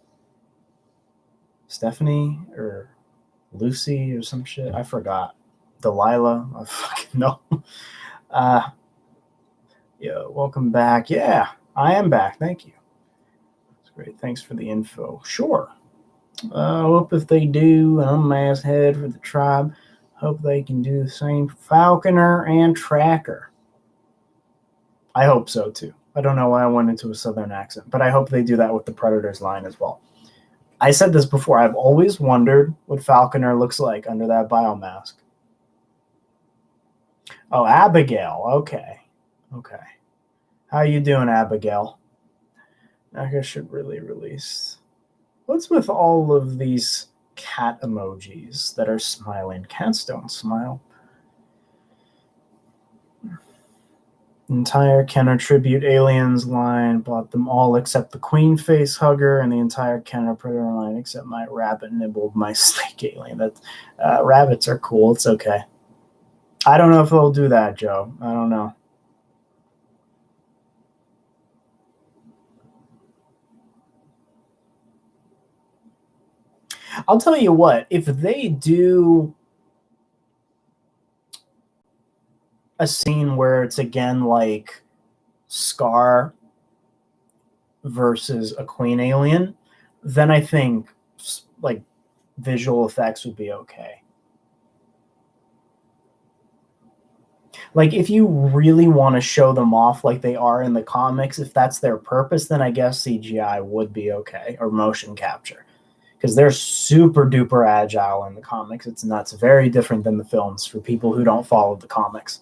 Stephanie or Lucy or some shit? I forgot. Delilah. I fucking know. Yeah, welcome back. Yeah, I am back. Thank you. That's great. Thanks for the info. Sure. Hope if they do an unmasked head for the tribe, hope they can do the same for Falconer and Tracker. I hope so too. I don't know why I went into a southern accent, but I hope they do that with the Predators line as well. I said this before. I've always wondered what Falconer looks like under that biomask. Oh, Abigail. Okay. How you doing, Abigail? NECA should really release. What's with all of these cat emojis that are smiling? Cats don't smile. Entire Kenner Tribute Aliens line, bought them all except the Queen Face Hugger and the entire Kenner Predator line except my rabbit nibbled my snake alien. Rabbits are cool. It's okay. I don't know if they'll do that, Joe. I don't know. I'll tell you what, if they do a scene where it's again like Scar versus a Queen alien, then I think like visual effects would be okay. Like, if you really want to show them off like they are in the comics, if that's their purpose, then I guess CGI would be okay, or motion capture. Because they're super duper agile in the comics. It's nuts. Very different than the films for people who don't follow the comics.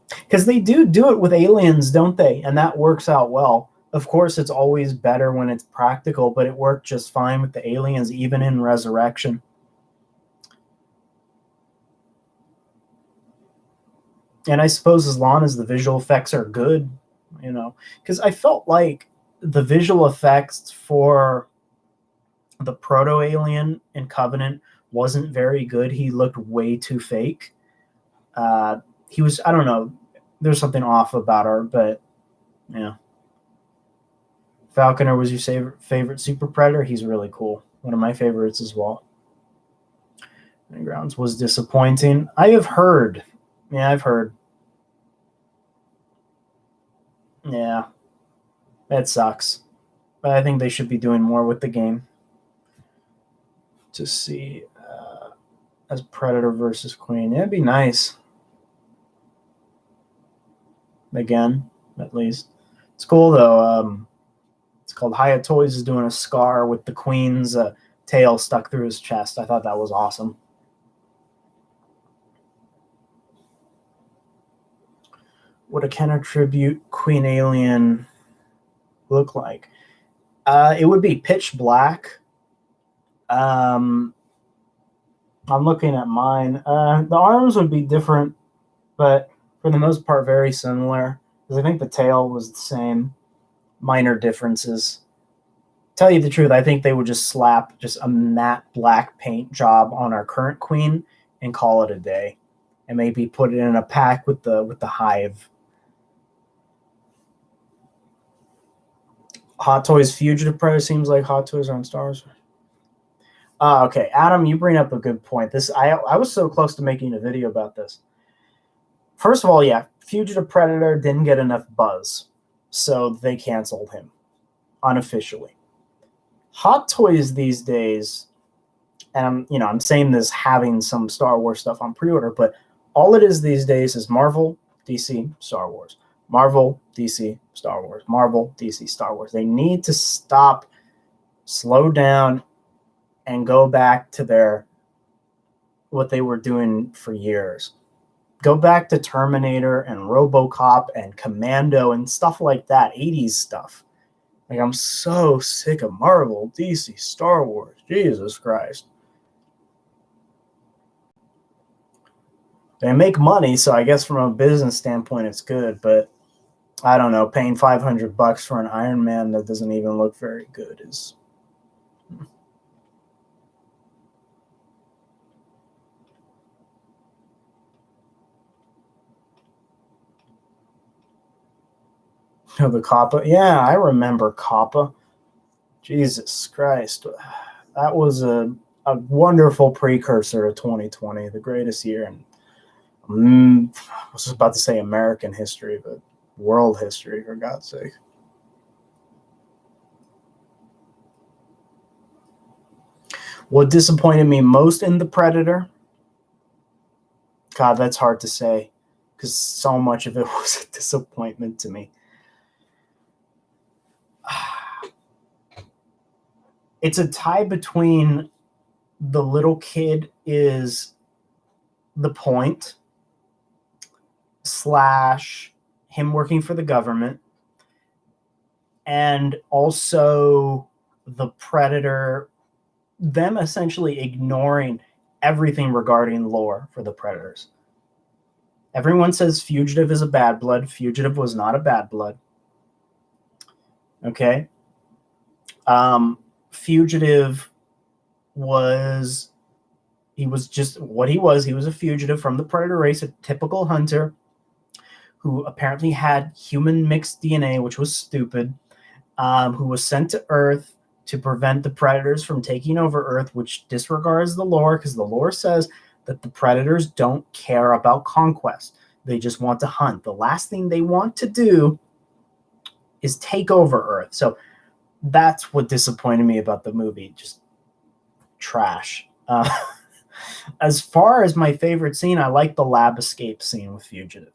Because they do it with aliens, don't they? And that works out well. Of course, it's always better when it's practical, but it worked just fine with the aliens, even in Resurrection. And I suppose as long as the visual effects are good, you know, because I felt like the visual effects for the proto-alien in Covenant wasn't very good. He looked way too fake. He was, I don't know, there's something off about her, but Yeah. Falconer was your favorite Super Predator. He's really cool. One of my favorites as well. Grounds was disappointing. I have heard. Yeah, I've heard. Yeah, that sucks. But I think they should be doing more with the game. To see as Predator versus Queen. It'd be nice. Again, at least. It's cool, though. It's called Hyatt Toys is doing a scar with the Queen's tail stuck through his chest. I thought that was awesome. What a Kenner tribute Queen Alien look like? It would be pitch black. I'm looking at mine. The arms would be different, but for the most part, very similar. Because I think the tail was the same. Minor differences. Tell you the truth, I think they would just slap just a matte black paint job on our current Queen and call it a day, and maybe put it in a pack with the hive. Hot Toys Fugitive Predator seems like Hot Toys are on Stars. Okay, Adam, you bring up a good point. I was so close to making a video about this. First of all, yeah, Fugitive Predator didn't get enough buzz, so they canceled him unofficially. Hot Toys these days, and I'm saying this having some Star Wars stuff on pre-order, but all it is these days is Marvel, DC, Star Wars. Marvel, DC, Star Wars. Marvel, DC, Star Wars. They need to stop, slow down, and go back to what they were doing for years. Go back to Terminator and RoboCop and Commando and stuff like that, 80s stuff. Like, I'm so sick of Marvel, DC, Star Wars. Jesus Christ. They make money, so I guess from a business standpoint it's good, but I don't know, paying $500 for an Iron Man that doesn't even look very good is... Oh, the COPPA. Yeah, I remember COPPA. Jesus Christ. That was a wonderful precursor to 2020, the greatest year in, I was about to say American history, but world history, for God's sake. What disappointed me most in The Predator? God, that's hard to say, because so much of it was a disappointment to me. It's a tie between the little kid is the point / him working for the government, and also the Predator, them essentially ignoring everything regarding lore for the Predators. Everyone says Fugitive is a bad blood. Fugitive was not a bad blood. Okay? Fugitive was... He was just what he was. He was a fugitive from the Predator race, a typical hunter who apparently had human mixed DNA, which was stupid, who was sent to Earth to prevent the Predators from taking over Earth, which disregards the lore, because the lore says that the Predators don't care about conquest. They just want to hunt. The last thing they want to do is take over Earth. So that's what disappointed me about the movie. Just trash. As far as my favorite scene, I like the lab escape scene with Fugitive.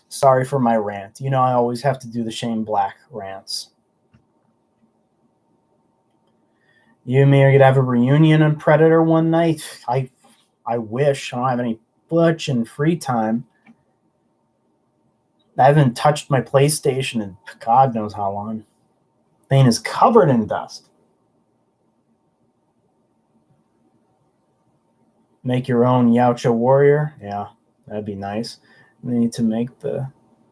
Sorry for my rant. You know I always have to do the Shane Black rants. You and me are going to have a reunion on Predator one night. I wish. I don't have any butch and free time. I haven't touched my PlayStation in God knows how long. Thing is covered in dust. Make your own Yautja Warrior. Yeah, that'd be nice. We need to make the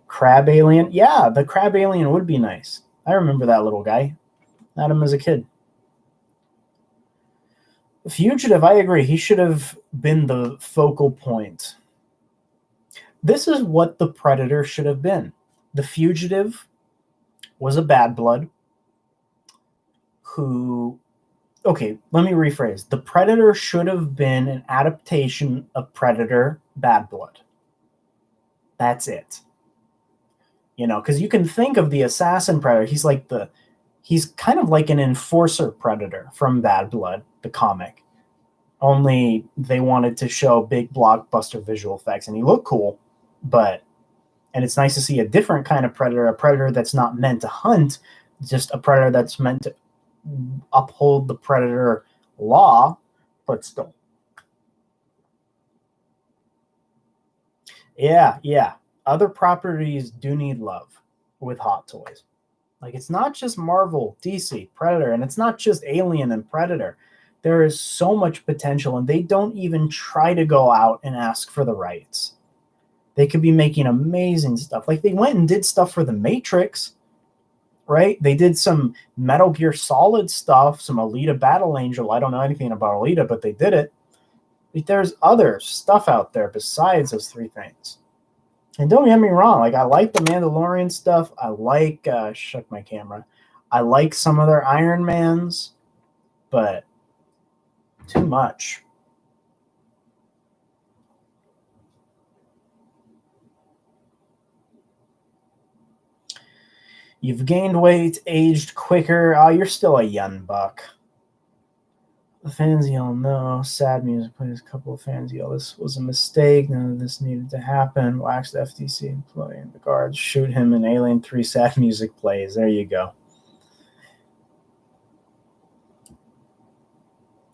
crab alien. Yeah, the crab alien would be nice. I remember that little guy. Had him as a kid. Fugitive, I agree. He should have been the focal point. This is what the Predator should have been. The Fugitive was a bad blood who... Okay, let me rephrase. The Predator should have been an adaptation of Predator Bad Blood. That's it. You know, because you can think of the Assassin Predator. He's kind of like an enforcer Predator from Bad Blood, the comic. Only they wanted to show big blockbuster visual effects, and he looked cool, and it's nice to see a different kind of Predator, a Predator that's not meant to hunt, just a Predator that's meant to uphold the Predator law, but still. Yeah. Other properties do need love with Hot Toys. Like, it's not just Marvel, DC, Predator, and it's not just Alien and Predator. There is so much potential, and they don't even try to go out and ask for the rights. They could be making amazing stuff. Like, they went and did stuff for The Matrix, right? They did some Metal Gear Solid stuff, some Alita Battle Angel. I don't know anything about Alita, but they did it. But there's other stuff out there besides those three things. And don't get me wrong, like, I like the Mandalorian stuff. I like, shut my camera. I like some of their Iron Mans, but too much. You've gained weight, aged quicker. Oh, you're still a young buck. The fans yell no. Sad music plays. A couple of fans yell this was a mistake. None of this needed to happen. Wax the FTC employee and the guards. Shoot him in Alien 3. Sad music plays. There you go.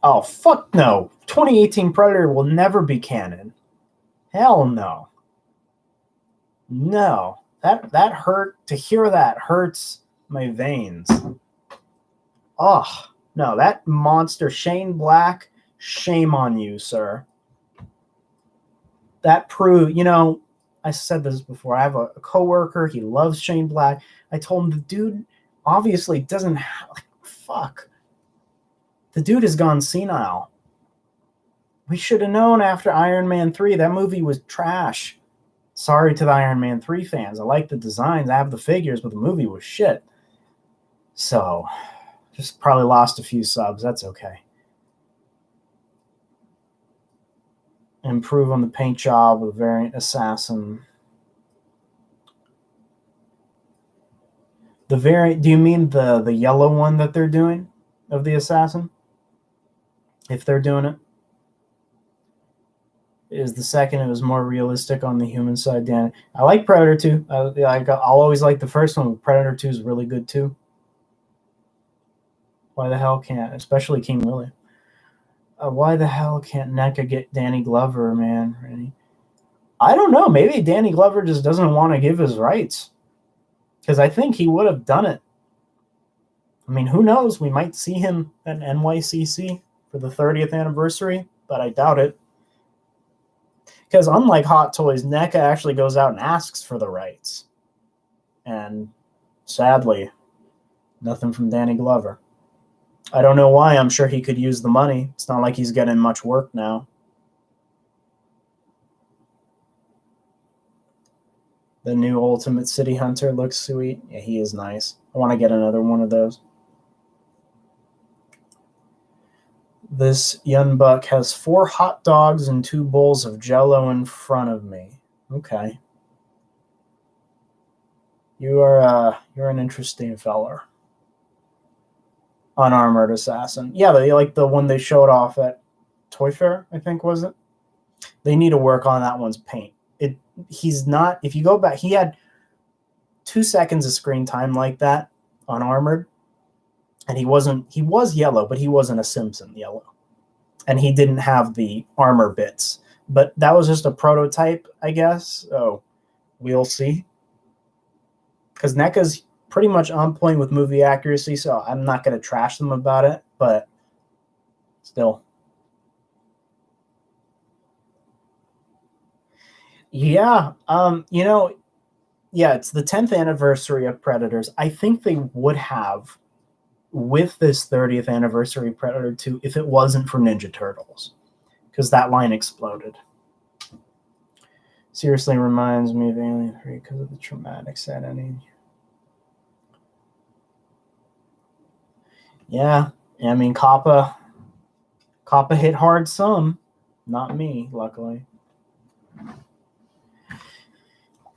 Oh, fuck no. 2018 Predator will never be canon. Hell no. No. That hurt. To hear that hurts my veins. Oh, no. That monster, Shane Black, shame on you, sir. That proved, you know, I said this before. I have a coworker. He loves Shane Black. I told him the dude obviously doesn't have, like, fuck. The dude has gone senile. We should have known after Iron Man 3. That movie was trash. Sorry to the Iron Man 3 fans. I like the designs. I have the figures, but the movie was shit. So, just probably lost a few subs. That's okay. Improve on the paint job with Variant Assassin. The variant, do you mean the yellow one that they're doing of the Assassin? If they're doing it? Is the second, it was more realistic on the human side. Dan, I like Predator 2. I'll always like the first one. Predator 2 is really good too. Why the hell can't, especially King William? Why the hell can't NECA get Danny Glover, man? I don't know. Maybe Danny Glover just doesn't want to give his rights, because I think he would have done it. I mean, who knows? We might see him at NYCC for the 30th anniversary, but I doubt it. Because unlike Hot Toys, NECA actually goes out and asks for the rights. And sadly, nothing from Danny Glover. I don't know why. I'm sure he could use the money. It's not like he's getting much work now. The new Ultimate City Hunter looks sweet. Yeah, he is nice. I want to get another one of those. This young buck has 4 hot dogs and 2 bowls of Jell-O in front of me. Okay. You're an interesting feller. Unarmored Assassin. Yeah, they like the one they showed off at Toy Fair, I think, was it? They need to work on that one's paint. He's not, if you go back, he had 2 seconds of screen time like that, unarmored. And he was yellow, but he wasn't a Simpson yellow. And he didn't have the armor bits. But that was just a prototype, I guess. So we'll see. Because NECA's pretty much on point with movie accuracy, so I'm not going to trash them about it. But still. Yeah. It's the 10th anniversary of Predators. I think they would have, with this 30th anniversary Predator 2, if it wasn't for Ninja Turtles, because that line exploded. Seriously reminds me of Alien 3 because of the traumatic setting. Yeah, I mean, COPPA hit hard some. Not me, luckily.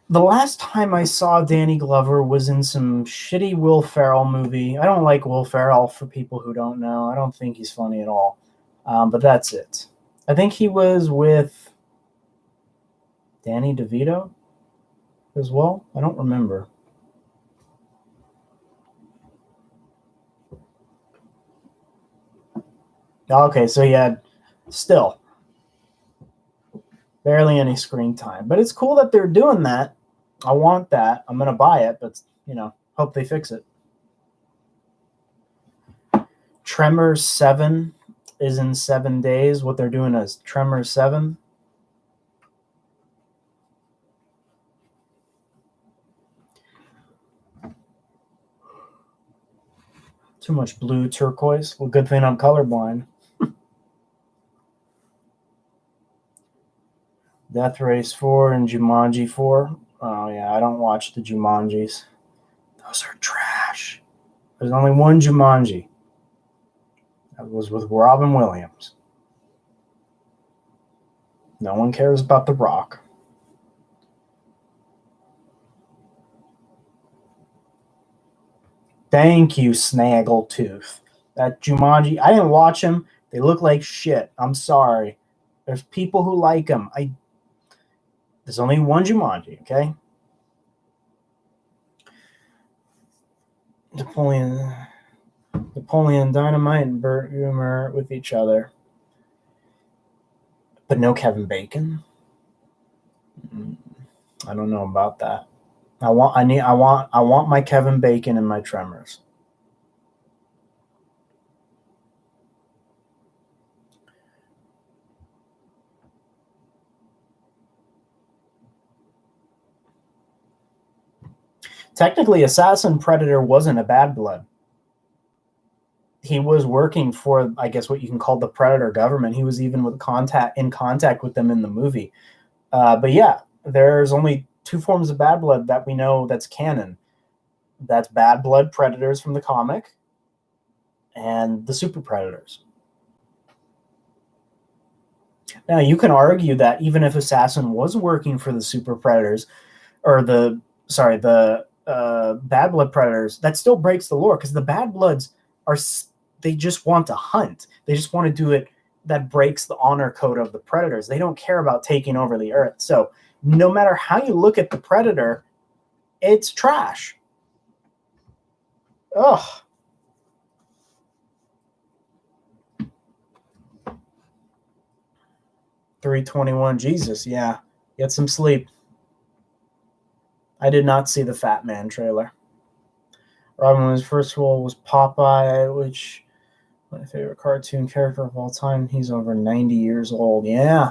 The last time I saw Danny Glover was in some shitty Will Ferrell movie. I don't like Will Ferrell, for people who don't know. I don't think he's funny at all. But that's it. I think he was with Danny DeVito as well. I don't remember. Okay, so he had still barely any screen time. But it's cool that they're doing that. I want that. I'm going to buy it, but, hope they fix it. Tremors 7 is in 7 days. What they're doing is Tremors 7. Too much blue turquoise. Well, good thing I'm colorblind. Death Race 4 and Jumanji 4. Oh, yeah, I don't watch the Jumanjis. Those are trash. There's only one Jumanji. That was with Robin Williams. No one cares about The Rock. Thank you, Snaggletooth. That Jumanji, I didn't watch them. They look like shit. I'm sorry. There's people who like them. There's only one Jumanji, okay? Napoleon Dynamite and Burt Humor with each other. But no Kevin Bacon. I don't know about that. I want my Kevin Bacon and my Tremors. Technically, Assassin Predator wasn't a Bad Blood. He was working for, I guess, what you can call the Predator government. He was even in contact with them in the movie. But yeah, there's only 2 forms of Bad Blood that we know that's canon. That's Bad Blood Predators from the comic and the Super Predators. Now, you can argue that even if Assassin was working for the Super Predators, or the Bad Blood Predators, that still breaks the lore, because the Bad Bloods they just want to hunt. They just want to do it. That breaks the honor code of the Predators. They don't care about taking over the earth. So no matter how you look at the Predator, it's trash. Ugh. $321, Jesus, yeah. Get some sleep. I did not see the Fat Man trailer. Robin Williams' first role was Popeye, which my favorite cartoon character of all time. He's over 90 years old. Yeah.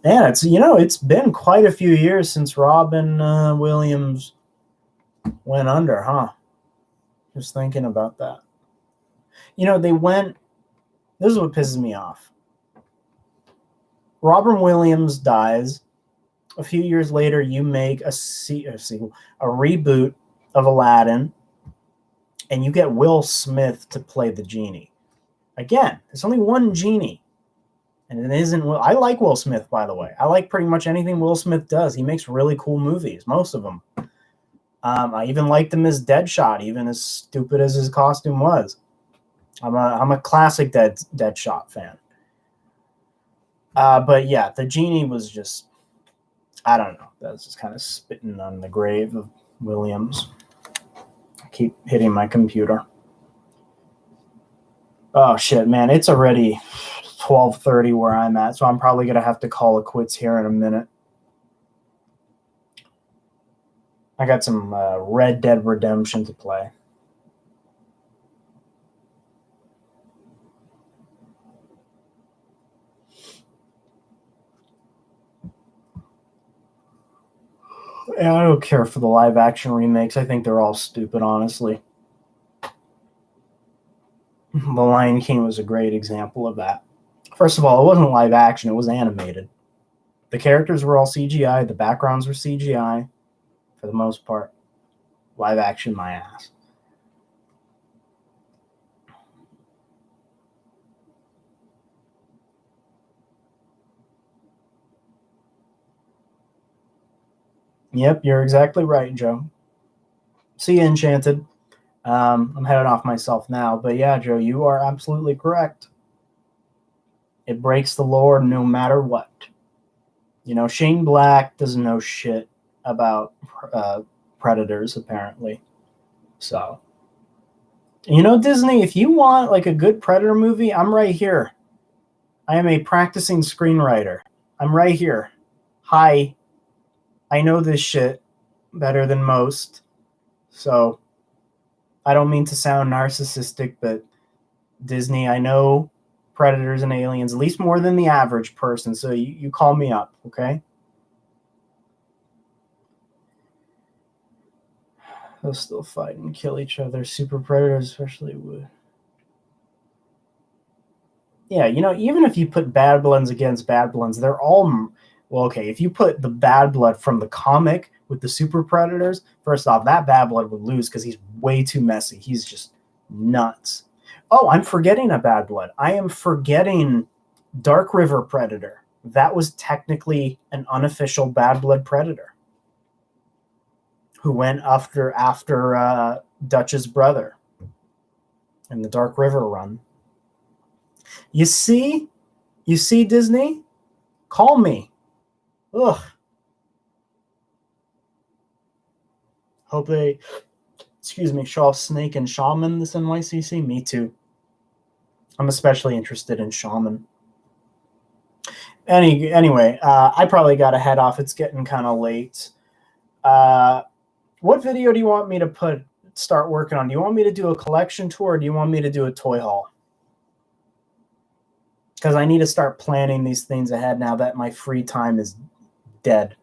Yeah, it's been quite a few years since Robin Williams went under, huh? Just thinking about that. This is what pisses me off. Robin Williams dies. A few years later, you make a sequel, a reboot of Aladdin, and you get Will Smith to play the genie. Again, there's only one genie, and it isn't Will. I like Will Smith, by the way. I like pretty much anything Will Smith does. He makes really cool movies, most of them. I even liked him as Deadshot, even as stupid as his costume was. I'm a classic Deadshot fan. But yeah, the genie was just, I don't know. That's just kind of spitting on the grave of Williams. I keep hitting my computer. Oh shit, man! It's already 12:30 where I'm at, so I'm probably gonna have to call it quits here in a minute. I got some Red Dead Redemption to play. Yeah, I don't care for the live action remakes. I think they're all stupid, honestly. The Lion King was a great example of that. First of all, it wasn't live action, it was animated. The characters were all CGI. The backgrounds were CGI for the most part. Live action, my ass. Yep, you're exactly right, Joe. See you, Enchanted. I'm heading off myself now, but yeah, Joe, you are absolutely correct. It breaks the lore no matter what. You know, Shane Black doesn't know shit about Predators, apparently. So, you know, Disney, if you want like a good Predator movie, I'm right here. I am a practicing screenwriter. I'm right here. Hi. I know this shit better than most. So, I don't mean to sound narcissistic, but Disney, I know Predators and Aliens, at least more than the average person. So you call me up, okay? They'll still fight and kill each other. Super Predators especially would. Yeah, you know, even if you put Bad Bloods against Bad Bloods, they're all... Well, okay, if you put the Bad Blood from the comic with the Super Predators, first off, that Bad Blood would lose because he's way too messy. He's just nuts. Oh, I'm forgetting a Bad Blood. I am forgetting Dark River Predator. That was technically an unofficial Bad Blood Predator who went after Dutch's brother in the Dark River run. You see, Disney? Call me. Ugh. Hope they, show off Snake and Shaman this NYCC. Me too. I'm especially interested in Shaman. Anyway, I probably got to head off. It's getting kind of late. What video do you want me to start working on? Do you want me to do a collection tour, or do you want me to do a toy haul? Because I need to start planning these things ahead now that my free time is dead.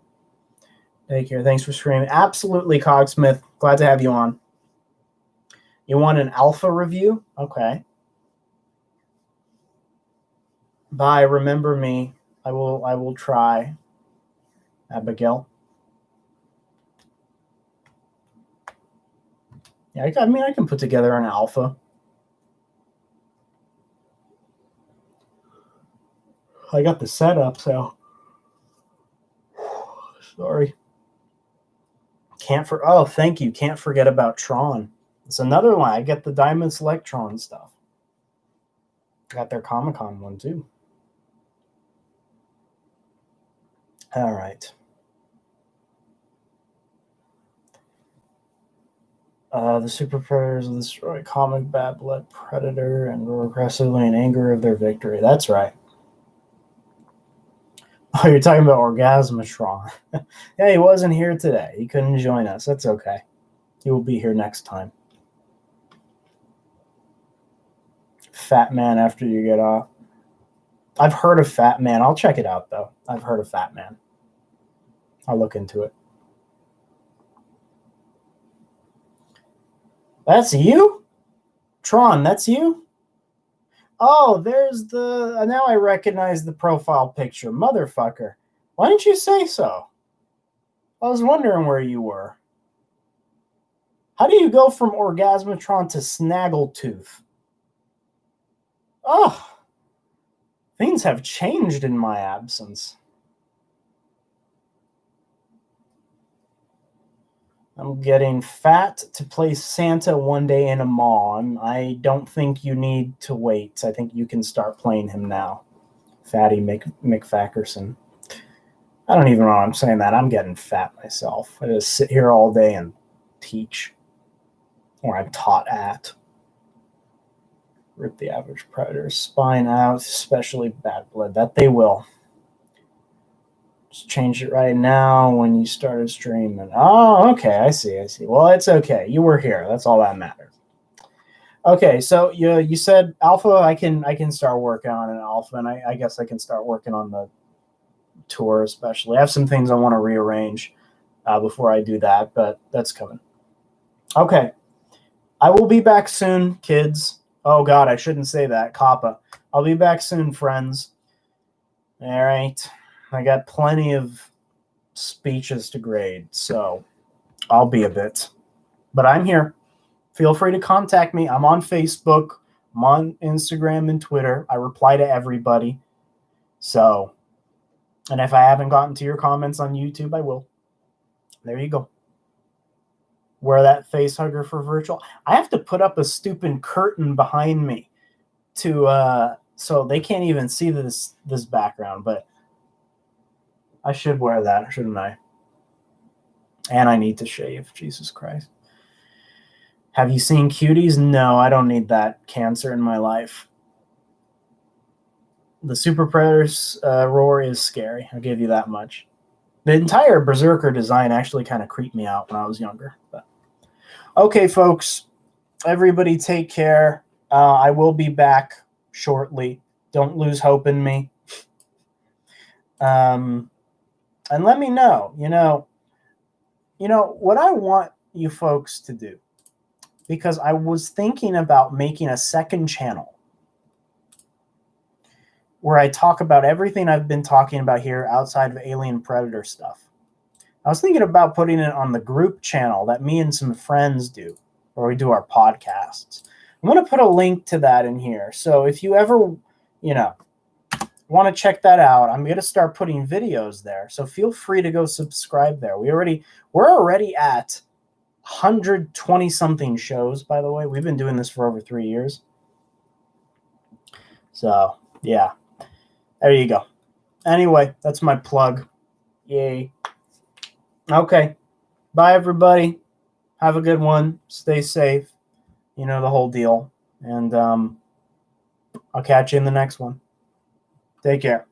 Take care. Thanks for streaming. Absolutely, Cogsmith. Glad to have you on. You want an alpha review? Okay. Bye. Remember me. I will try. Abigail. Yeah, I mean, I can put together an alpha. I got the setup, so sorry. Oh, thank you. Can't forget about Tron. It's another one. I get the Diamond Select Tron stuff. Got their Comic-Con one too. All right. The Super Predators will destroy comic Bad Blood Predator and roar aggressively in anger of their victory. That's right. Oh, you're talking about Orgasmatron. Yeah, he wasn't here today. He couldn't join us. That's okay. He will be here next time. Fat Man after you get off. I've heard of Fat Man. I'll check it out, though. I've heard of Fat Man. I'll look into it. That's you? Tron, that's you? Oh, there's the... Now I recognize the profile picture. Motherfucker. Why didn't you say so? I was wondering where you were. How do you go from Orgasmatron to Snaggletooth? Oh, things have changed in my absence. I'm getting fat to play Santa one day in a mall. I don't think you need to wait. I think you can start playing him now. Fatty McFackerson. I don't even know why I'm saying that. I'm getting fat myself. I just sit here all day and teach. Or I'm taught at. Rip the average predator's spine out, especially Bad Blood. That they will. Just change it right now when you started streaming. Oh, okay. I see. Well, it's okay. You were here. That's all that matters. Okay, so you said alpha. I can start working on an alpha, and I guess I can start working on the tour especially. I have some things I want to rearrange before I do that, but that's coming. Okay. I will be back soon, kids. Oh, God, I shouldn't say that. COPPA. I'll be back soon, friends. All right. I got plenty of speeches to grade, so I'll be a bit. But I'm here. Feel free to contact me. I'm on Facebook. I'm on Instagram and Twitter. I reply to everybody. So, and if I haven't gotten to your comments on YouTube, I will. There you go. Wear that face hugger for virtual. I have to put up a stupid curtain behind me to so they can't even see this background, but I should wear that, shouldn't I? And I need to shave. Jesus Christ. Have you seen Cuties? No, I don't need that cancer in my life. The Super Predator's roar is scary. I'll give you that much. The entire Berserker design actually kind of creeped me out when I was younger. But okay, folks, everybody take care. I will be back shortly. Don't lose hope in me. And let me know, you know what I want you folks to do, because I was thinking about making a second channel where I talk about everything I've been talking about here outside of Alien Predator stuff. I was thinking about putting it on the group channel that me and some friends do, where we do our podcasts. I'm going to put a link to that in here. So if you ever, want to check that out, I'm going to start putting videos there. So feel free to go subscribe there. We're already at 120 something shows, by the way. We've been doing this for over 3 years. So, yeah. There you go. Anyway, that's my plug. Yay. Okay. Bye, everybody. Have a good one. Stay safe. You know the whole deal. And I'll catch you in the next one. Take care.